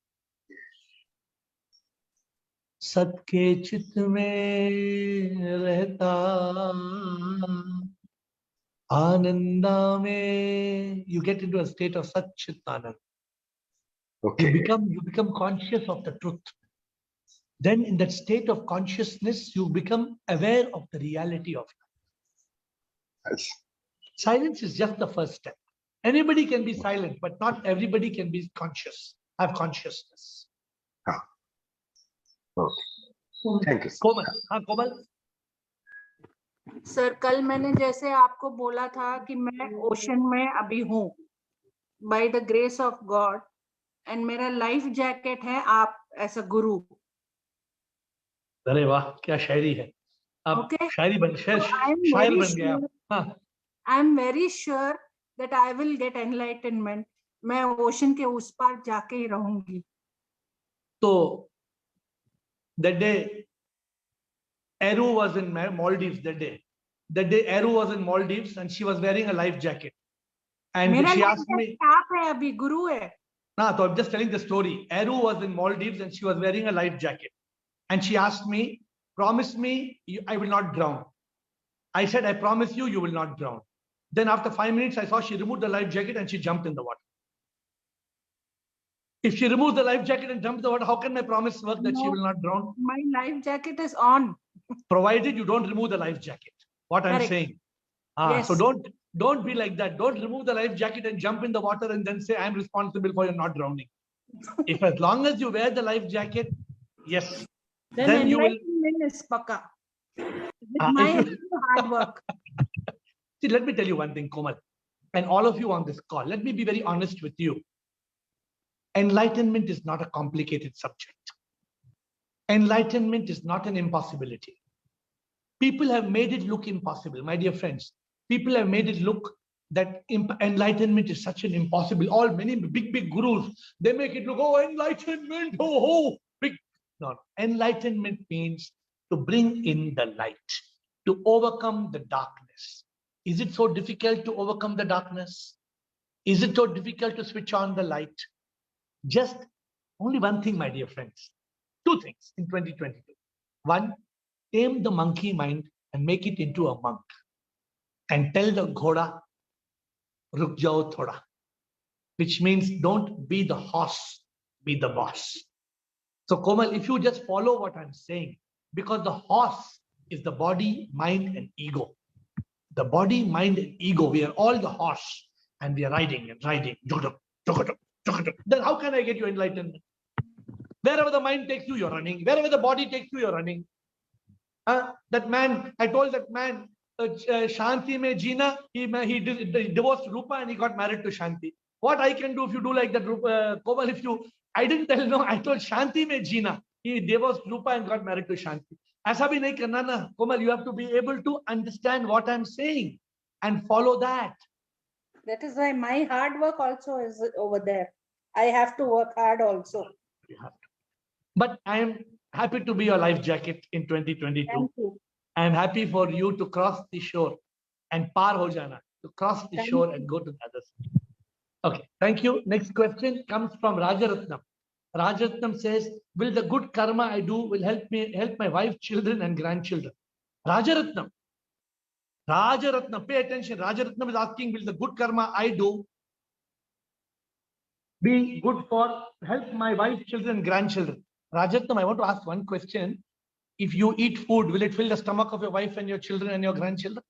A: Satke chit mein rehta, Ananda mein, you get into a state of Sat Chit Anand.
G: Okay.
A: You become conscious of the truth. Then in that state of consciousness, you become aware of the reality of life.
G: Yes. Silence
A: is just the first step. Anybody can be silent, but not everybody can be conscious, have consciousness.
G: Okay. Thank you.
A: Komal. Komal.
D: Sir कल मैंने जैसे आपको बोला था कि मैं ocean में अभी हूँ by the grace of God, and मेरा लाइफ जैकेट है आप एज अ गुरु.
A: अरे वाह, क्या शायरी है. अब शायरी बन शायर बन गया.
D: I am very sure that I will get enlightenment. मैं ओशन के उस पार जाके ही रहूंगी.
A: So that day Aru was in Maldives. That day Aru was in Maldives and she was wearing a life jacket. And she asked me,
D: आप है अभी गुरु है.
A: No, so I'm just telling the story. Aru was in Maldives and she was wearing a life jacket. And she asked me, promise me I will not drown. I said, I promise you, you will not drown. Then after 5 minutes, I saw she removed the life jacket and she jumped in the water. If she removes the life jacket and jumps in the water, how can my promise work that she will not drown?
D: My life jacket is on.
A: Provided you don't remove the life jacket. What I'm saying. Yes. So don't be like that. Don't remove the life jacket and jump in the water and then say, I'm responsible for you not drowning. If as long as you wear the life jacket, yes.
D: Then you will. Is paka. With my hard work.
A: See, let me tell you one thing, Komal, and all of you on this call. Let me be very honest with you. Enlightenment is not a complicated subject. Enlightenment is not an impossibility. People have made it look impossible, my dear friends. People have made it look that enlightenment is such an impossible. Many big gurus, they make it look, oh, enlightenment, big. No, enlightenment means to bring in the light. to overcome the darkness. Is it so difficult to overcome the darkness? Is it so difficult to switch on the light? Just only one thing, my dear friends. Two things in 2022. One, tame the monkey mind and make it into a monk. And tell the ghoda, ruk jao thoda. Which means don't be the horse, be the boss. So Komal, if you just follow what I'm saying, because the horse is the body, mind, and ego. The body, mind, and ego, we are all the horse, and we are riding and riding. Then how can I get you enlightenment? Wherever the mind takes you, you're running. Wherever the body takes you, you're running. That man, I told that man, Shanti mein Jeena, he divorced Rupa and he got married to Shanti. What I can do if you do like that, Komal, if you, I didn't tell, no, I told Shanti mein Jeena. He divorced Rupa and got married to Shanti. Aisa bhi nahi karna na, Komal, you have to be able to understand what I'm saying and follow that.
D: That is why my hard work also is over there. I have to work hard also.
A: You have to. But I am happy to be your life jacket in 2022.
D: Thank you.
A: I am happy for you to cross the shore and par ho jana, to cross the shore and go to the other side. Okay, thank you. Next question comes from Rajaratnam. Rajaratnam says, will the good karma I do will help my wife, children and grandchildren? Rajaratnam, pay attention. Rajaratnam is asking, will the good karma I do be good for help my wife, children and grandchildren? Rajaratnam, I want to ask one question. If you eat food, will it fill the stomach of your wife and your children and your grandchildren?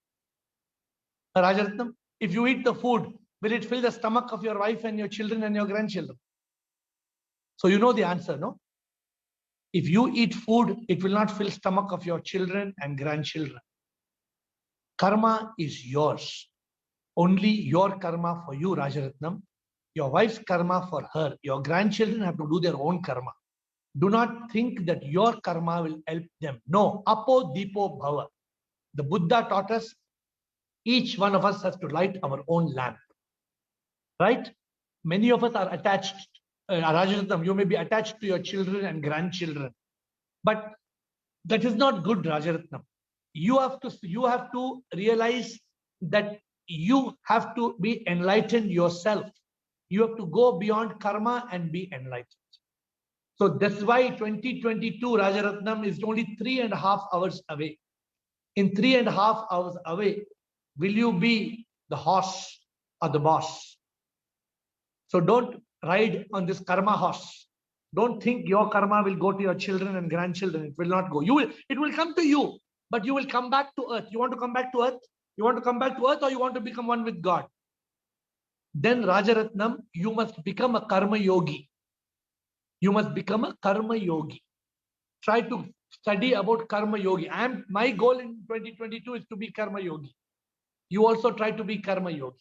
A: Rajaratnam, if you eat the food, will it fill the stomach of your wife and your children and your grandchildren? So you know the answer, no? If you eat food, it will not fill stomach of your children and grandchildren. Karma is yours. Only your karma for you, Rajaratnam. Your wife's karma for her. Your grandchildren have to do their own karma. Do not think that your karma will help them. No, apo dipo bhava. The Buddha taught us, each one of us has to light our own lamp. Right? Many of us are attached. Rajaratnam, you may be attached to your children and grandchildren. But that is not good, Rajaratnam. You have to realize that you have to be enlightened yourself. You have to go beyond karma and be enlightened. So that's why 2022 Rajaratnam is only 3.5 hours away. In 3.5 hours away, will you be the horse or the boss? So don't ride on this karma horse. Don't think your karma will go to your children and grandchildren. It will not go. It will come to you, but you will come back to earth. You want to come back to earth? You want to come back to earth, or you want to become one with God? Then Rajaratnam, you must become a karma yogi. You must become a karma yogi. Try to study about karma yogi. My goal in 2022 is to be karma yogi. You also try to be karma yogi.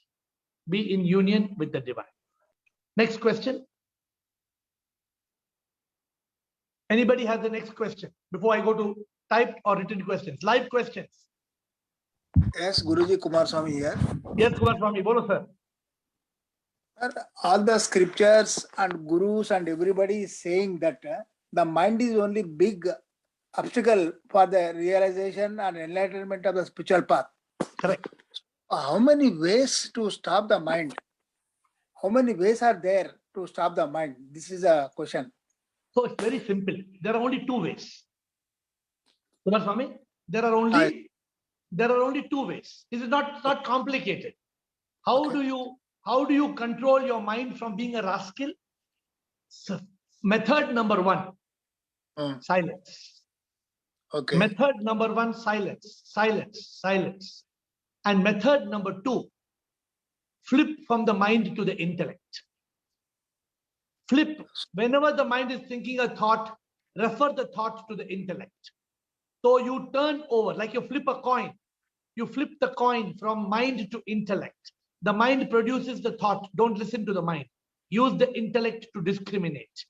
A: Be in union with the divine. Next question. Anybody has the next question before I go to typed or written questions? Live questions.
F: Yes, Guruji, Kumar Swami here.
A: Yes, Kumar Swami, bolo sir.
F: All the scriptures and gurus and everybody is saying that the mind is only big obstacle for the realization and enlightenment of the spiritual path.
A: Correct.
F: How many ways to stop the mind? How many ways are there to stop the mind? This is a question.
A: So it's very simple. There are only 2 ways. Kumar Swami, there are only 2 ways. This is not complicated. How do you control your mind from being a rascal? So, method number 1, silence.
F: Okay.
A: Method number 1, silence. And method number 2, flip from the mind to the intellect. Flip. Whenever the mind is thinking a thought, refer the thought to the intellect. So you turn over, like you flip a coin. You flip the coin from mind to intellect. The mind produces the thought. Don't listen to the mind. Use the intellect to discriminate.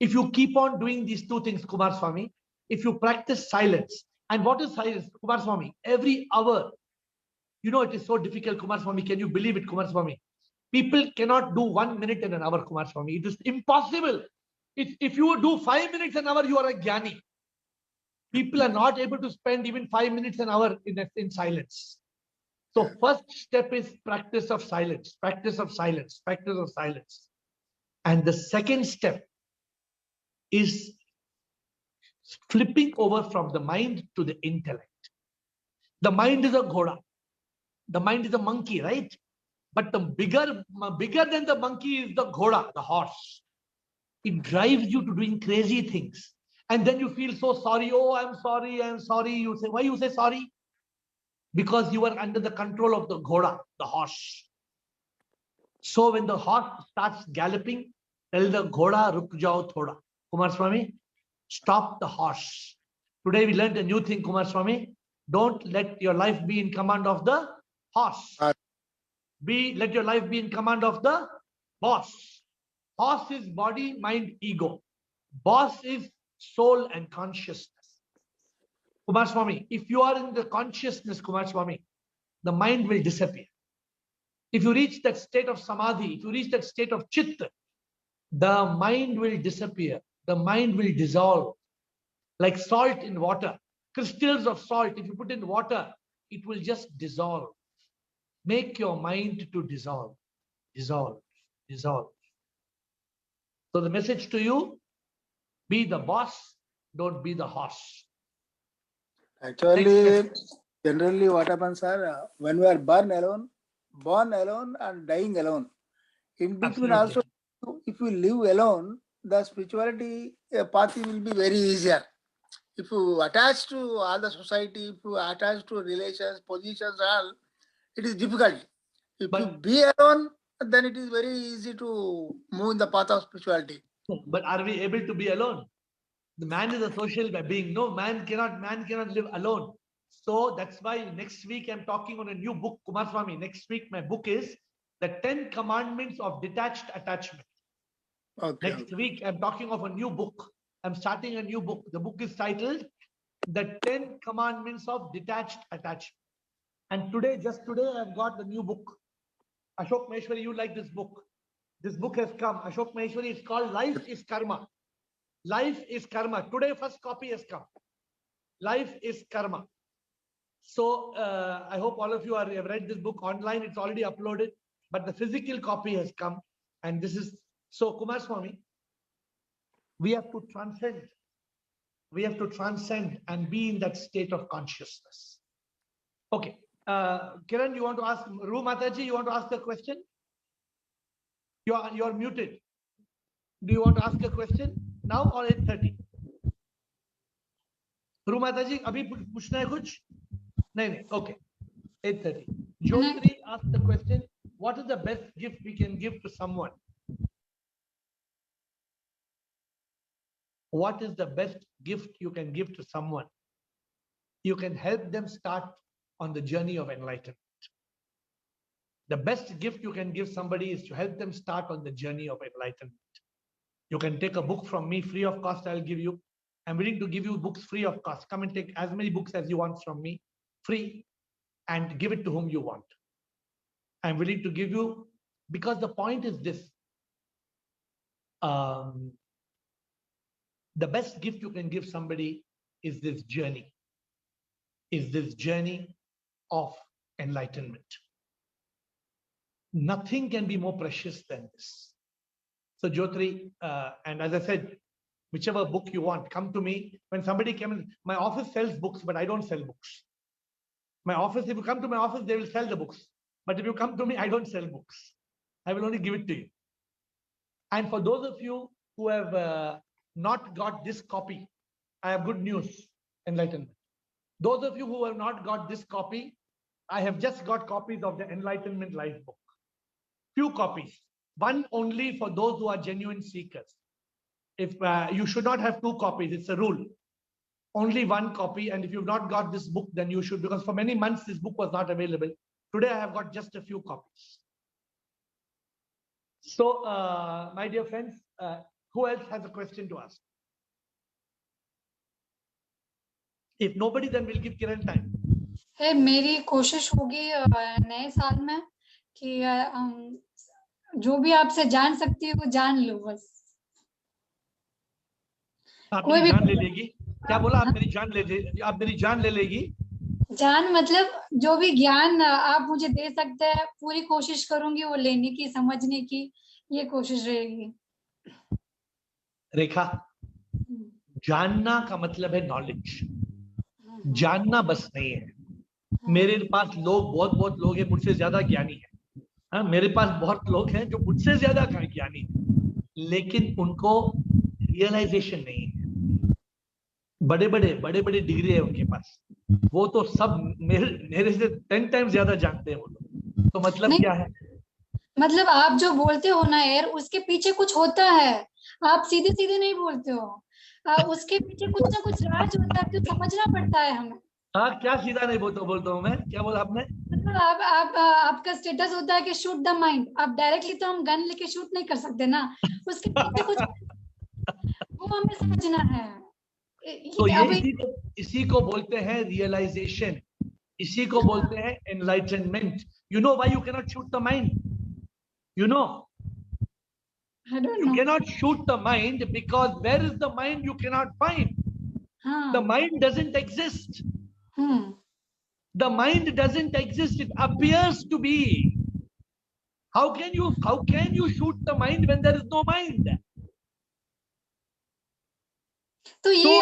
A: If you keep on doing these 2 things, Kumar Swami, if you practice silence, and what is silence, Kumar Swami? Every hour, it is so difficult, Kumar Swami. Can you believe it, Kumar Swami? People cannot do 1 minute in an hour, Kumar Swami. It is impossible. If you do 5 minutes an hour, you are a jnani. People are not able to spend even 5 minutes, an hour in silence. So first step is practice of silence, practice of silence, practice of silence. And the second step is flipping over from the mind to the intellect. The mind is a ghoda. The mind is a monkey, right? But the bigger than the monkey is the ghoda, the horse. It drives you to doing crazy things. And then you feel so sorry. Oh, I'm sorry, I'm sorry. You say, why you say sorry? Because you are under the control of the ghoda, the horse. So when the horse starts galloping, tell the ghoda, ruk jao thoda. Kumar Swami, stop the horse. Today we learned a new thing, Kumar Swami. Don't let your life be in command of the horse. Let your life be in command of the boss. Horse is body, mind, ego. Boss is soul and consciousness. Kumar Swami, if you are in the consciousness, Kumar Swami, the mind will disappear. If you reach that state of samadhi, if you reach that state of chitta, the mind will disappear. The mind will dissolve. Like salt in water. Crystals of salt, if you put in water, it will just dissolve. Make your mind to dissolve. Dissolve. Dissolve. So the message to you, be the boss, don't be the horse.
F: Actually, generally what happens, sir, when we are born alone and dying alone. In between
A: Absolutely.
F: also, if we live alone, the spirituality path will be very easier. If you attach to all the society, if you attach to relations, positions, all, it is difficult. If you be alone, then it is very easy to move in the path of spirituality.
A: But are we able to be alone? The man is a social being. No, man cannot live alone. So that's why next week I'm talking on a new book, Kumar Swami. Next week my book is The 10 Commandments of Detached Attachment.
F: Okay.
A: Next week I'm talking of a new book. I'm starting a new book. The book is titled The 10 Commandments of Detached Attachment. And just today I've got the new book. Ashok Maheshwari, you like this book. This book has come. Ashok Maheshwari, it's called Life is Karma. Life is Karma. Today, first copy has come. Life is Karma. So I hope all of you have read this book online. It's already uploaded, but the physical copy has come. And this is, so Kumar Swami, we have to transcend. We have to transcend and be in that state of consciousness. Okay. Kiran, you want to ask, Ru Mataji, you want to ask a question? You're muted. Do you want to ask a question now or 8:30? Ru Mataji, abhi puchna hai kuch? No. Okay. 8:30. Jyotri asked the question, what is the best gift we can give to someone? What is the best gift you can give to someone? You can help them start on the journey of enlightenment. The best gift you can give somebody is to help them start on the journey of enlightenment. You can take a book from me free of cost. I'll give you. I'm willing to give you books free of cost. Come and take as many books as you want from me, free, and give it to whom you want. I'm willing to give you, because the point is this. The best gift you can give somebody is this journey. Is this journey of enlightenment. Nothing can be more precious than this. So Jyotri, and as I said, whichever book you want, come to me. When somebody comes, my office sells books, but I don't sell books. My office, if you come to my office, they will sell the books. But if you come to me, I don't sell books. I will only give it to you. And for those of you who have not got this copy, I have good news, enlightenment. Those of you who have not got this copy, I have just got copies of the Enlightenment Life book. Few copies. One only for those who are genuine seekers. If you should not have 2 copies, it's a rule. Only 1 copy, and if you've not got this book, then you should, because for many months this book was not available. Today I have got just a few copies. So, my dear friends, who else has a question to ask? If nobody, then we'll give Kiran time.
H: Hey, मेरी कोशिश होगी नए साल में कि जो भी आपसे जान सकती है वो जान लो बस.
A: कोई भी जान ले लेगी. क्या बोला? आप मेरी जान ले लेगी?
H: जान मतलब जो भी ज्ञान आप मुझे दे सकते हैं, पूरी कोशिश करूंगी वो लेने की, समझने की, ये कोशिश रहेगी।
A: रेखा, जानना का मतलब है नॉलेज। जानना बस नहीं है। मेरे पास बहुत लोग हैं मुझसे ज्यादा ज्ञानी है। हाँ, मेरे पास बहुत लोग हैं जो मुझसे ज्यादा ज्ञानी है, लेकिन उनको रियलाइजेशन नहीं है। बड़े बड़े डिग्री है उनके पास, वो तो सब मेरे से 10 टाइम्स ज्यादा जानते हैं वो लोग। तो मतलब क्या है?
H: मतलब आप जो बोलते हो ना यार, उसके पीछे कुछ होता है, आप सीधे सीधे नहीं बोलते हो, उसके पीछे कुछ ना कुछ राज होता है, तो समझना पड़ता है हमें।
A: हाँ, क्या सीधा नहीं बोलता हूँ मैं? क्या बोला आपने?
H: मतलब आपका स्टेटस होता है कि शूट द माइंड। आप डायरेक्टली तो हम गन लेके शूट नहीं कर सकते ना, उसके पीछे कुछ वो हमें समझना है।
A: तो ये इसी को बोलते हैं रियलाइजेशन, इसी को बोलते हैं enlightenment. You know why you cannot shoot the mind? You know,
H: I don't
A: you
H: know.
A: cannot shoot the mind because where is the mind you cannot find. The mind doesn't exist. The mind doesn't exist, it appears to be. How can you shoot the mind when there is no mind?
H: तो ये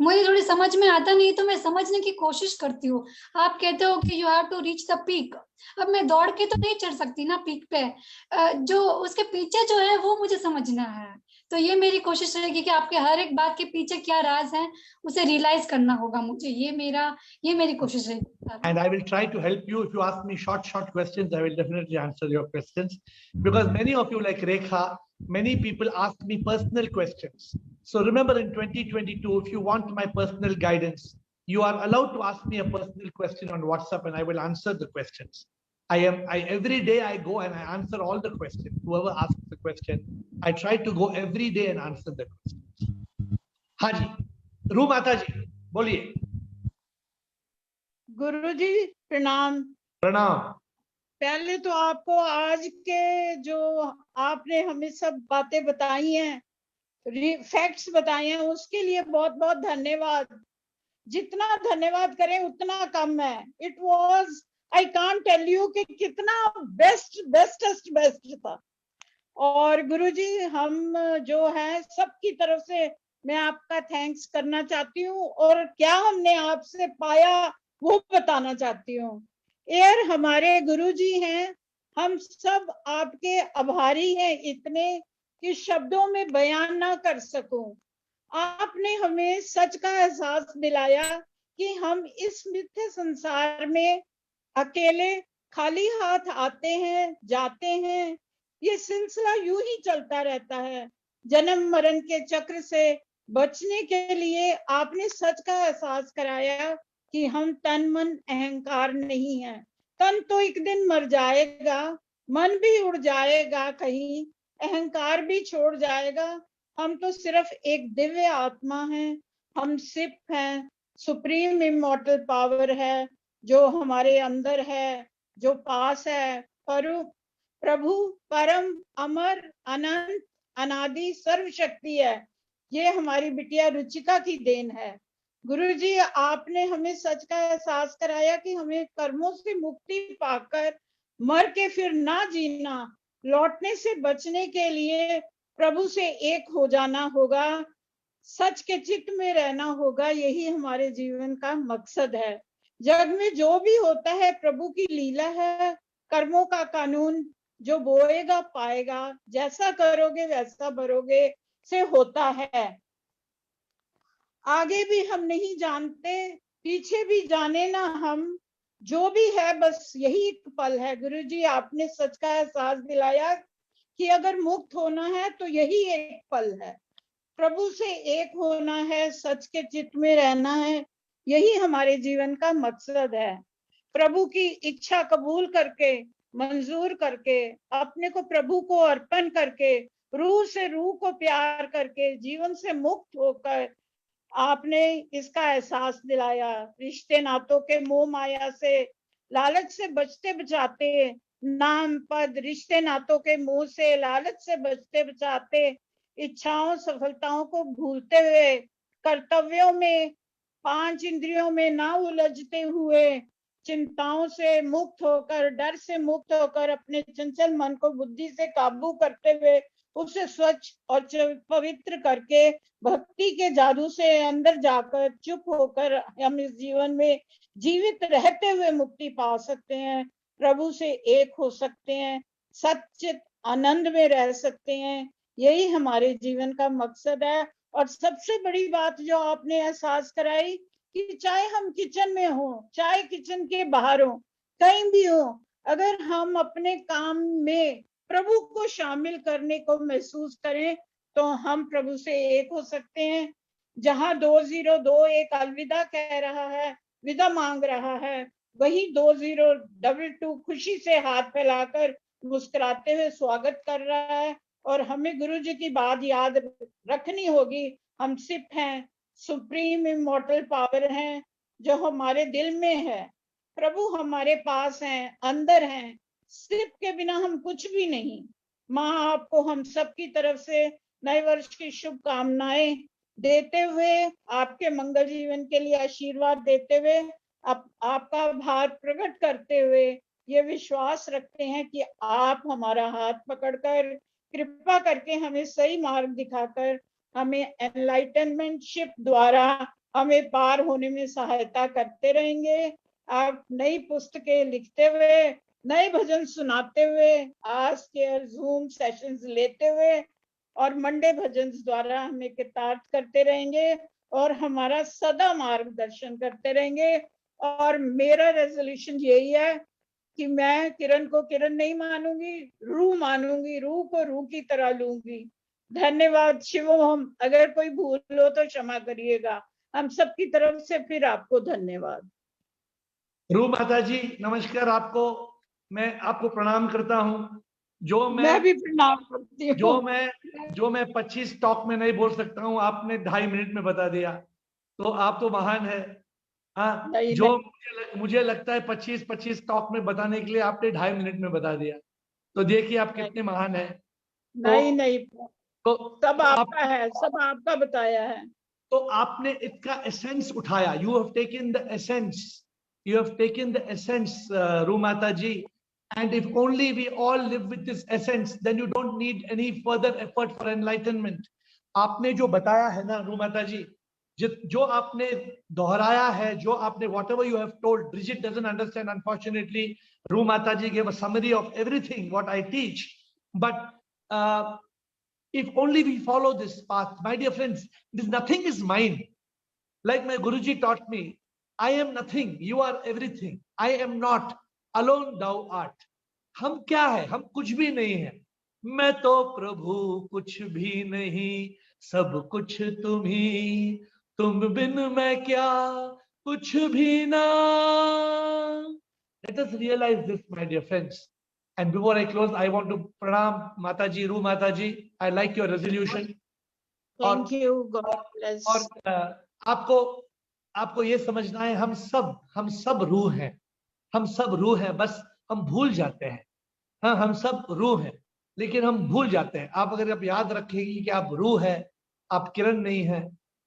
H: मुझे थोड़ी समझ में आता नहीं, तो मैं समझने की कोशिश करती हूँ। आप कहते हो कि you have to reach the peak. अब मैं दौड़ के तो नहीं चढ़ सकती ना पीक पे, जो उसके पीछे जो है वो मुझे समझना है। तो ये मेरी कोशिश रहेगी कि आपके हर एक बात के पीछे क्या राज है उसे रियलाइज करना होगा मुझे। ये मेरी कोशिश रहेगी।
A: And I will try to help you. If you ask me short questions, I will definitely answer your questions, because many of you, like Rekha, many people ask me personal questions. So remember, in 2022, if you want my personal guidance, you are allowed to ask me a personal question on WhatsApp, and I will answer the questions. Every day I go and I answer all the questions. Whoever asks the question, I try to go every day and answer the questions. Haji, Ru Mataji, boliye.
I: गुरुजी प्रणाम।
A: प्रणाम।
I: पहले तो आपको आज के जो आपने हमें सब बातें बताई हैं, फैक्ट्स बताए हैं, उसके लिए बहुत बहुत धन्यवाद। जितना धन्यवाद करें उतना कम है। It was, I can't tell you कि कितना बेस्ट था। और गुरुजी, हम जो है सबकी तरफ से मैं आपका थैंक्स करना चाहती हूँ, और क्या हमने आपसे पाया वो बताना चाहती हूँ। एयर हमारे गुरुजी हैं, हम सब आपके आभारी हैं इतने कि शब्दों में बयान ना कर सकूं। आपने हमें सच का एहसास दिलाया कि हम इस मिथ्या संसार में अकेले खाली हाथ आते हैं, जाते हैं। ये सिलसिला यूं ही चलता रहता है। जन्म मरण के चक्र से बचने के लिए आपने सच का एहसास कराया कि हम तन मन अहंकार नहीं है। तन तो एक दिन मर जाएगा, मन भी उड़ जाएगा कहीं, अहंकार भी छोड़ जाएगा। हम तो सिर्फ एक दिव्य आत्मा हैं, हम सिप हैं, सुप्रीम इमॉर्टल पावर है जो हमारे अंदर है, जो पास है। प्रभु परम अमर अनंत अनादि सर्वशक्ति है। ये हमारी बिटिया रुचिका की देन है। गुरुजी, आपने हमें सच का एहसास कराया कि हमें कर्मों से मुक्ति पाकर मर के फिर ना जीना, लौटने से बचने के लिए प्रभु से एक हो जाना होगा, सच के चित्त में रहना होगा। यही हमारे जीवन का मकसद है। जग में जो भी होता है प्रभु की लीला है, कर्मों का कानून। जो बोएगा पाएगा, जैसा करोगे वैसा भरोगे से होता है। आगे भी हम नहीं जानते, पीछे भी जाने ना हम, जो भी है बस यही एक पल है। गुरुजी, आपने सच का एहसास दिलाया कि अगर मुक्त होना है तो यही एक पल है। प्रभु से एक होना है, सच के चित्त में रहना है, यही हमारे जीवन का मकसद है। प्रभु की इच्छा कबूल करके, मंजूर करके, अपने को प्रभु को अर्पण करके, रूह से रूह को प्यार करके, जीवन से मुक्त होकर आपने इसका एहसास दिलाया। रिश्ते नातों के मोह माया से, लालच से बचते बचाते, नाम पद रिश्ते नातों के मोह से, लालच से बचते बचाते, इच्छाओं सफलताओं को भूलते हुए, कर्तव्यों में, 5 इंद्रियों में ना उलझते हुए, चिंताओं से मुक्त होकर, डर से मुक्त होकर, अपने चंचल मन को बुद्धि से काबू करते हुए उसे स्वच्छ और पवित्र करके भक्ति के जादू से अंदर जाकर चुप होकर हम इस जीवन में जीवित रहते हुए मुक्ति पा सकते हैं, प्रभु से एक हो सकते हैं, सच्चित आनंद में रह सकते हैं। यही हमारे जीवन का मकसद है। और सबसे बड़ी बात जो आपने एहसास कराई कि चाहे हम किचन में हो, चाहे किचन के बाहर हो, कहीं भी हो, अगर हम अपने काम में प्रभु को शामिल करने को महसूस करें तो हम प्रभु से एक हो सकते हैं। जहां 2021 अलविदा कह रहा है, विदा मांग रहा है, वही 2022 खुशी से हाथ फैलाकर मुस्कुराते हुए स्वागत कर रहा है। और हमें गुरु जी की बात याद रखनी होगी, हम सिर्फ हैं, सुप्रीम इमॉर्टल पावर हैं जो हमारे दिल में है, प्रभु हमारे पास हैं, अंदर हैं, सिर्फ के बिना हम कुछ भी नहीं। माँ आपको हम सब की तरफ से नए वर्ष की शुभकामनाएं देते हुए, आपके मंगल जीवन के लिए आशीर्वाद देते हुए, आपका आभार प्रकट करते हुए ये विश्वास रखते हैं कि आप हमारा हाथ पकड़कर कृपा करके हमें सही मार्ग दिखाकर हमें एनलाइटनमेंट शिप द्वारा हमें पार होने में सहायता करते रहेंगे। आप नई पुस्तकें लिखते हुए, नए भजन सुनाते हुए, आज के जूम सेशंस लेते हुए और मंडे भजन द्वारा हमें कृतार्थ करते रहेंगे और हमारा सदा मार्गदर्शन करते रहेंगे। और मेरा रेजोल्यूशन यही है कि मैं किरण को किरण नहीं मानूंगी, रूह मानूंगी, रूह को रूह की तरह लूंगी। धन्यवाद शिवोहम। अगर कोई भूल हो तो क्षमा करिएगा, हम सबकी तरफ से फिर आपको धन्यवाद।
A: रूह माता जी नमस्कार आपको, मैं आपको प्रणाम करता हूँ।
I: मैं भी प्रणाम करती हूँ।
A: जो मैं 25 टॉक में नहीं बोल सकता हूँ, आपने 2.5 मिनट में बता दिया, तो आप तो महान है। हाँ, जो मुझे लगता है 25 टॉक में बताने के लिए आपने 2.5 मिनट में बता दिया, तो देखिए आप कितने महान है।
I: नहीं, सब आपका है, सब आपका बताया है।
A: तो आपने इसका एसेंस उठाया, you have taken the essence, रूह माता जी, and if only we all live with this essence, then you don't need any further effort for enlightenment. आपने जो बताया है ना रूह माता जी, जो आपने दोहराया है, जो आपने whatever you have told, Bridget doesn't understand unfortunately. रूह माता जी gave a summary of everything what I teach, but if only we follow this path, my dear friends, this nothing is mine. Like my Guruji taught me, I am nothing, you are everything. I am not, alone thou art. हम क्या है? हम कुछ भी नहीं है। मैं तो प्रभु कुछ भी नहीं, सब कुछ तुम ही, तुम बिन मैं क्या, कुछ भी ना। Let us realize this, my dear friends. And before I close, I want to pranam Mataji, Ru Mataji. I like your resolution.
I: Thank you, God bless.
A: और आपको ये समझना है, हम सब रूह हैं, हम सब रूह हैं, बस हम भूल जाते हैं। हाँ, हम सब रूह हैं, लेकिन हम भूल जाते हैं। अगर आप याद रखेंगे कि आप रूह है, आप किरण नहीं है,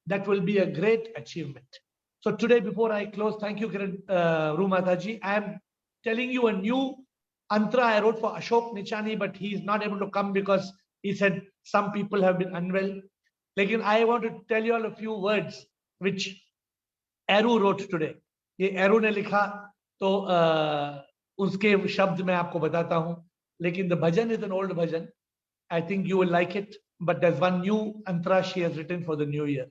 A: that will be a great achievement. So today, before I close, thank you, Kiran, Ru Mataji. I am telling you a new Antra I wrote for Ashok Nichani, but he is not able to come because he said some people have been unwell. Lekin I want to tell you all a few words which Aru wrote today. ये Aru ने लिखा, तो उसके शब्द मैं आपको बताता हूँ. लेकिन the bhajan is an old bhajan. I think you will like it, but there's one new Antra she has written for the new year.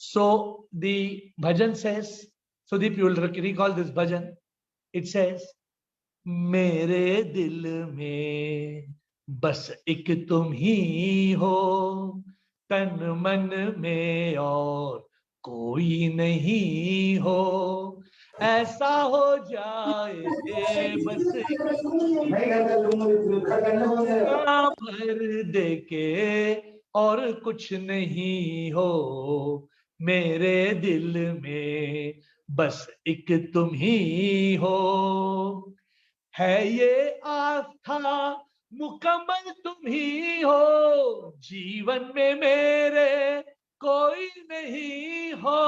A: So the bhajan says, Sudeep, you will recall this bhajan. It says, मेरे दिल में बस एक तुम ही हो, तन मन में और कोई नहीं हो, ऐसा हो जाए बस भर दे के और कुछ नहीं हो, मेरे दिल में बस एक तुम ही हो, है ये आस्था मुकम्मल तुम ही हो, जीवन में मेरे कोई नहीं हो,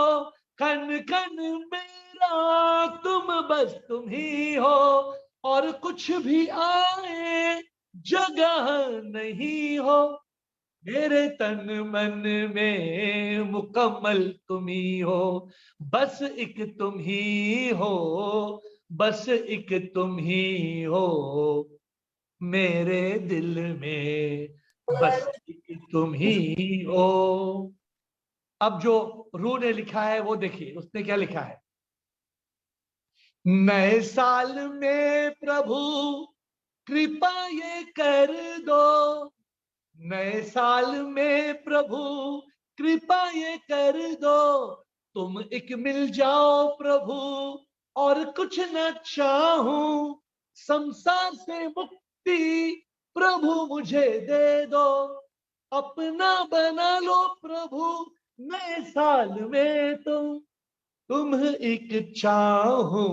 A: कन कन मेरा तुम बस तुम ही हो, और कुछ भी आए जगह नहीं हो, मेरे तन मन में मुकम्मल तुम ही हो, बस एक तुम ही हो, बस एक तुम ही हो, मेरे दिल में बस एक तुम ही हो। अब जो रू ने लिखा है वो देखिए, उसने क्या लिखा है। नए साल में प्रभु कृपा ये कर दो, नए साल में प्रभु कृपा ये कर दो, तुम एक मिल जाओ प्रभु और कुछ न चाहूं, संसार से मुक्ति प्रभु मुझे दे दो, अपना बना लो प्रभु नए साल में तुम एक चाहो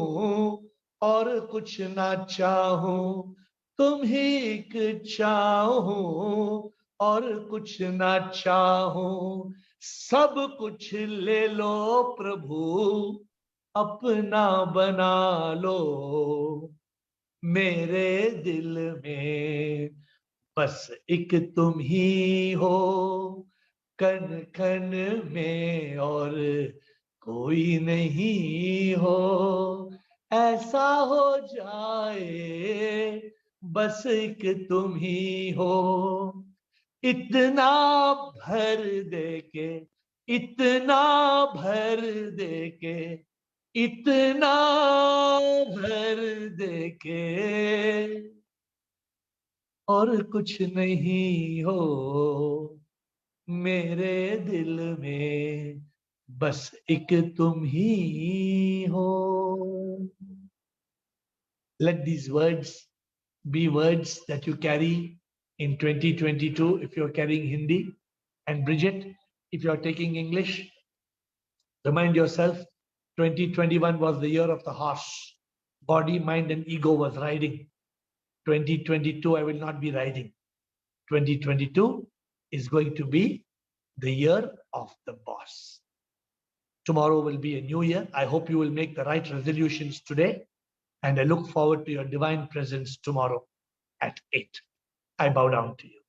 A: और कुछ ना चाहो, तुम ही एक चाहो और कुछ ना चाहो, सब कुछ ले लो प्रभु अपना बना लो, मेरे दिल में बस एक तुम ही हो, कन कन में और कोई नहीं हो, ऐसा हो जाए बस एक तुम ही हो, इतना भर दे के, इतना भर दे के, इतना भर दे के, और कुछ नहीं हो, मेरे दिल में बस एक तुम ही हो। Let these words be words that you carry in 2022 if you're carrying Hindi, and Bridget, if you're taking English, remind yourself 2021 was the year of the horse. Body, mind, and ego was riding. 2022, I will not be riding. 2022 is going to be the year of the boss. Tomorrow will be a new year. I hope you will make the right resolutions today. And I look forward to your divine presence tomorrow at 8. I bow down to you.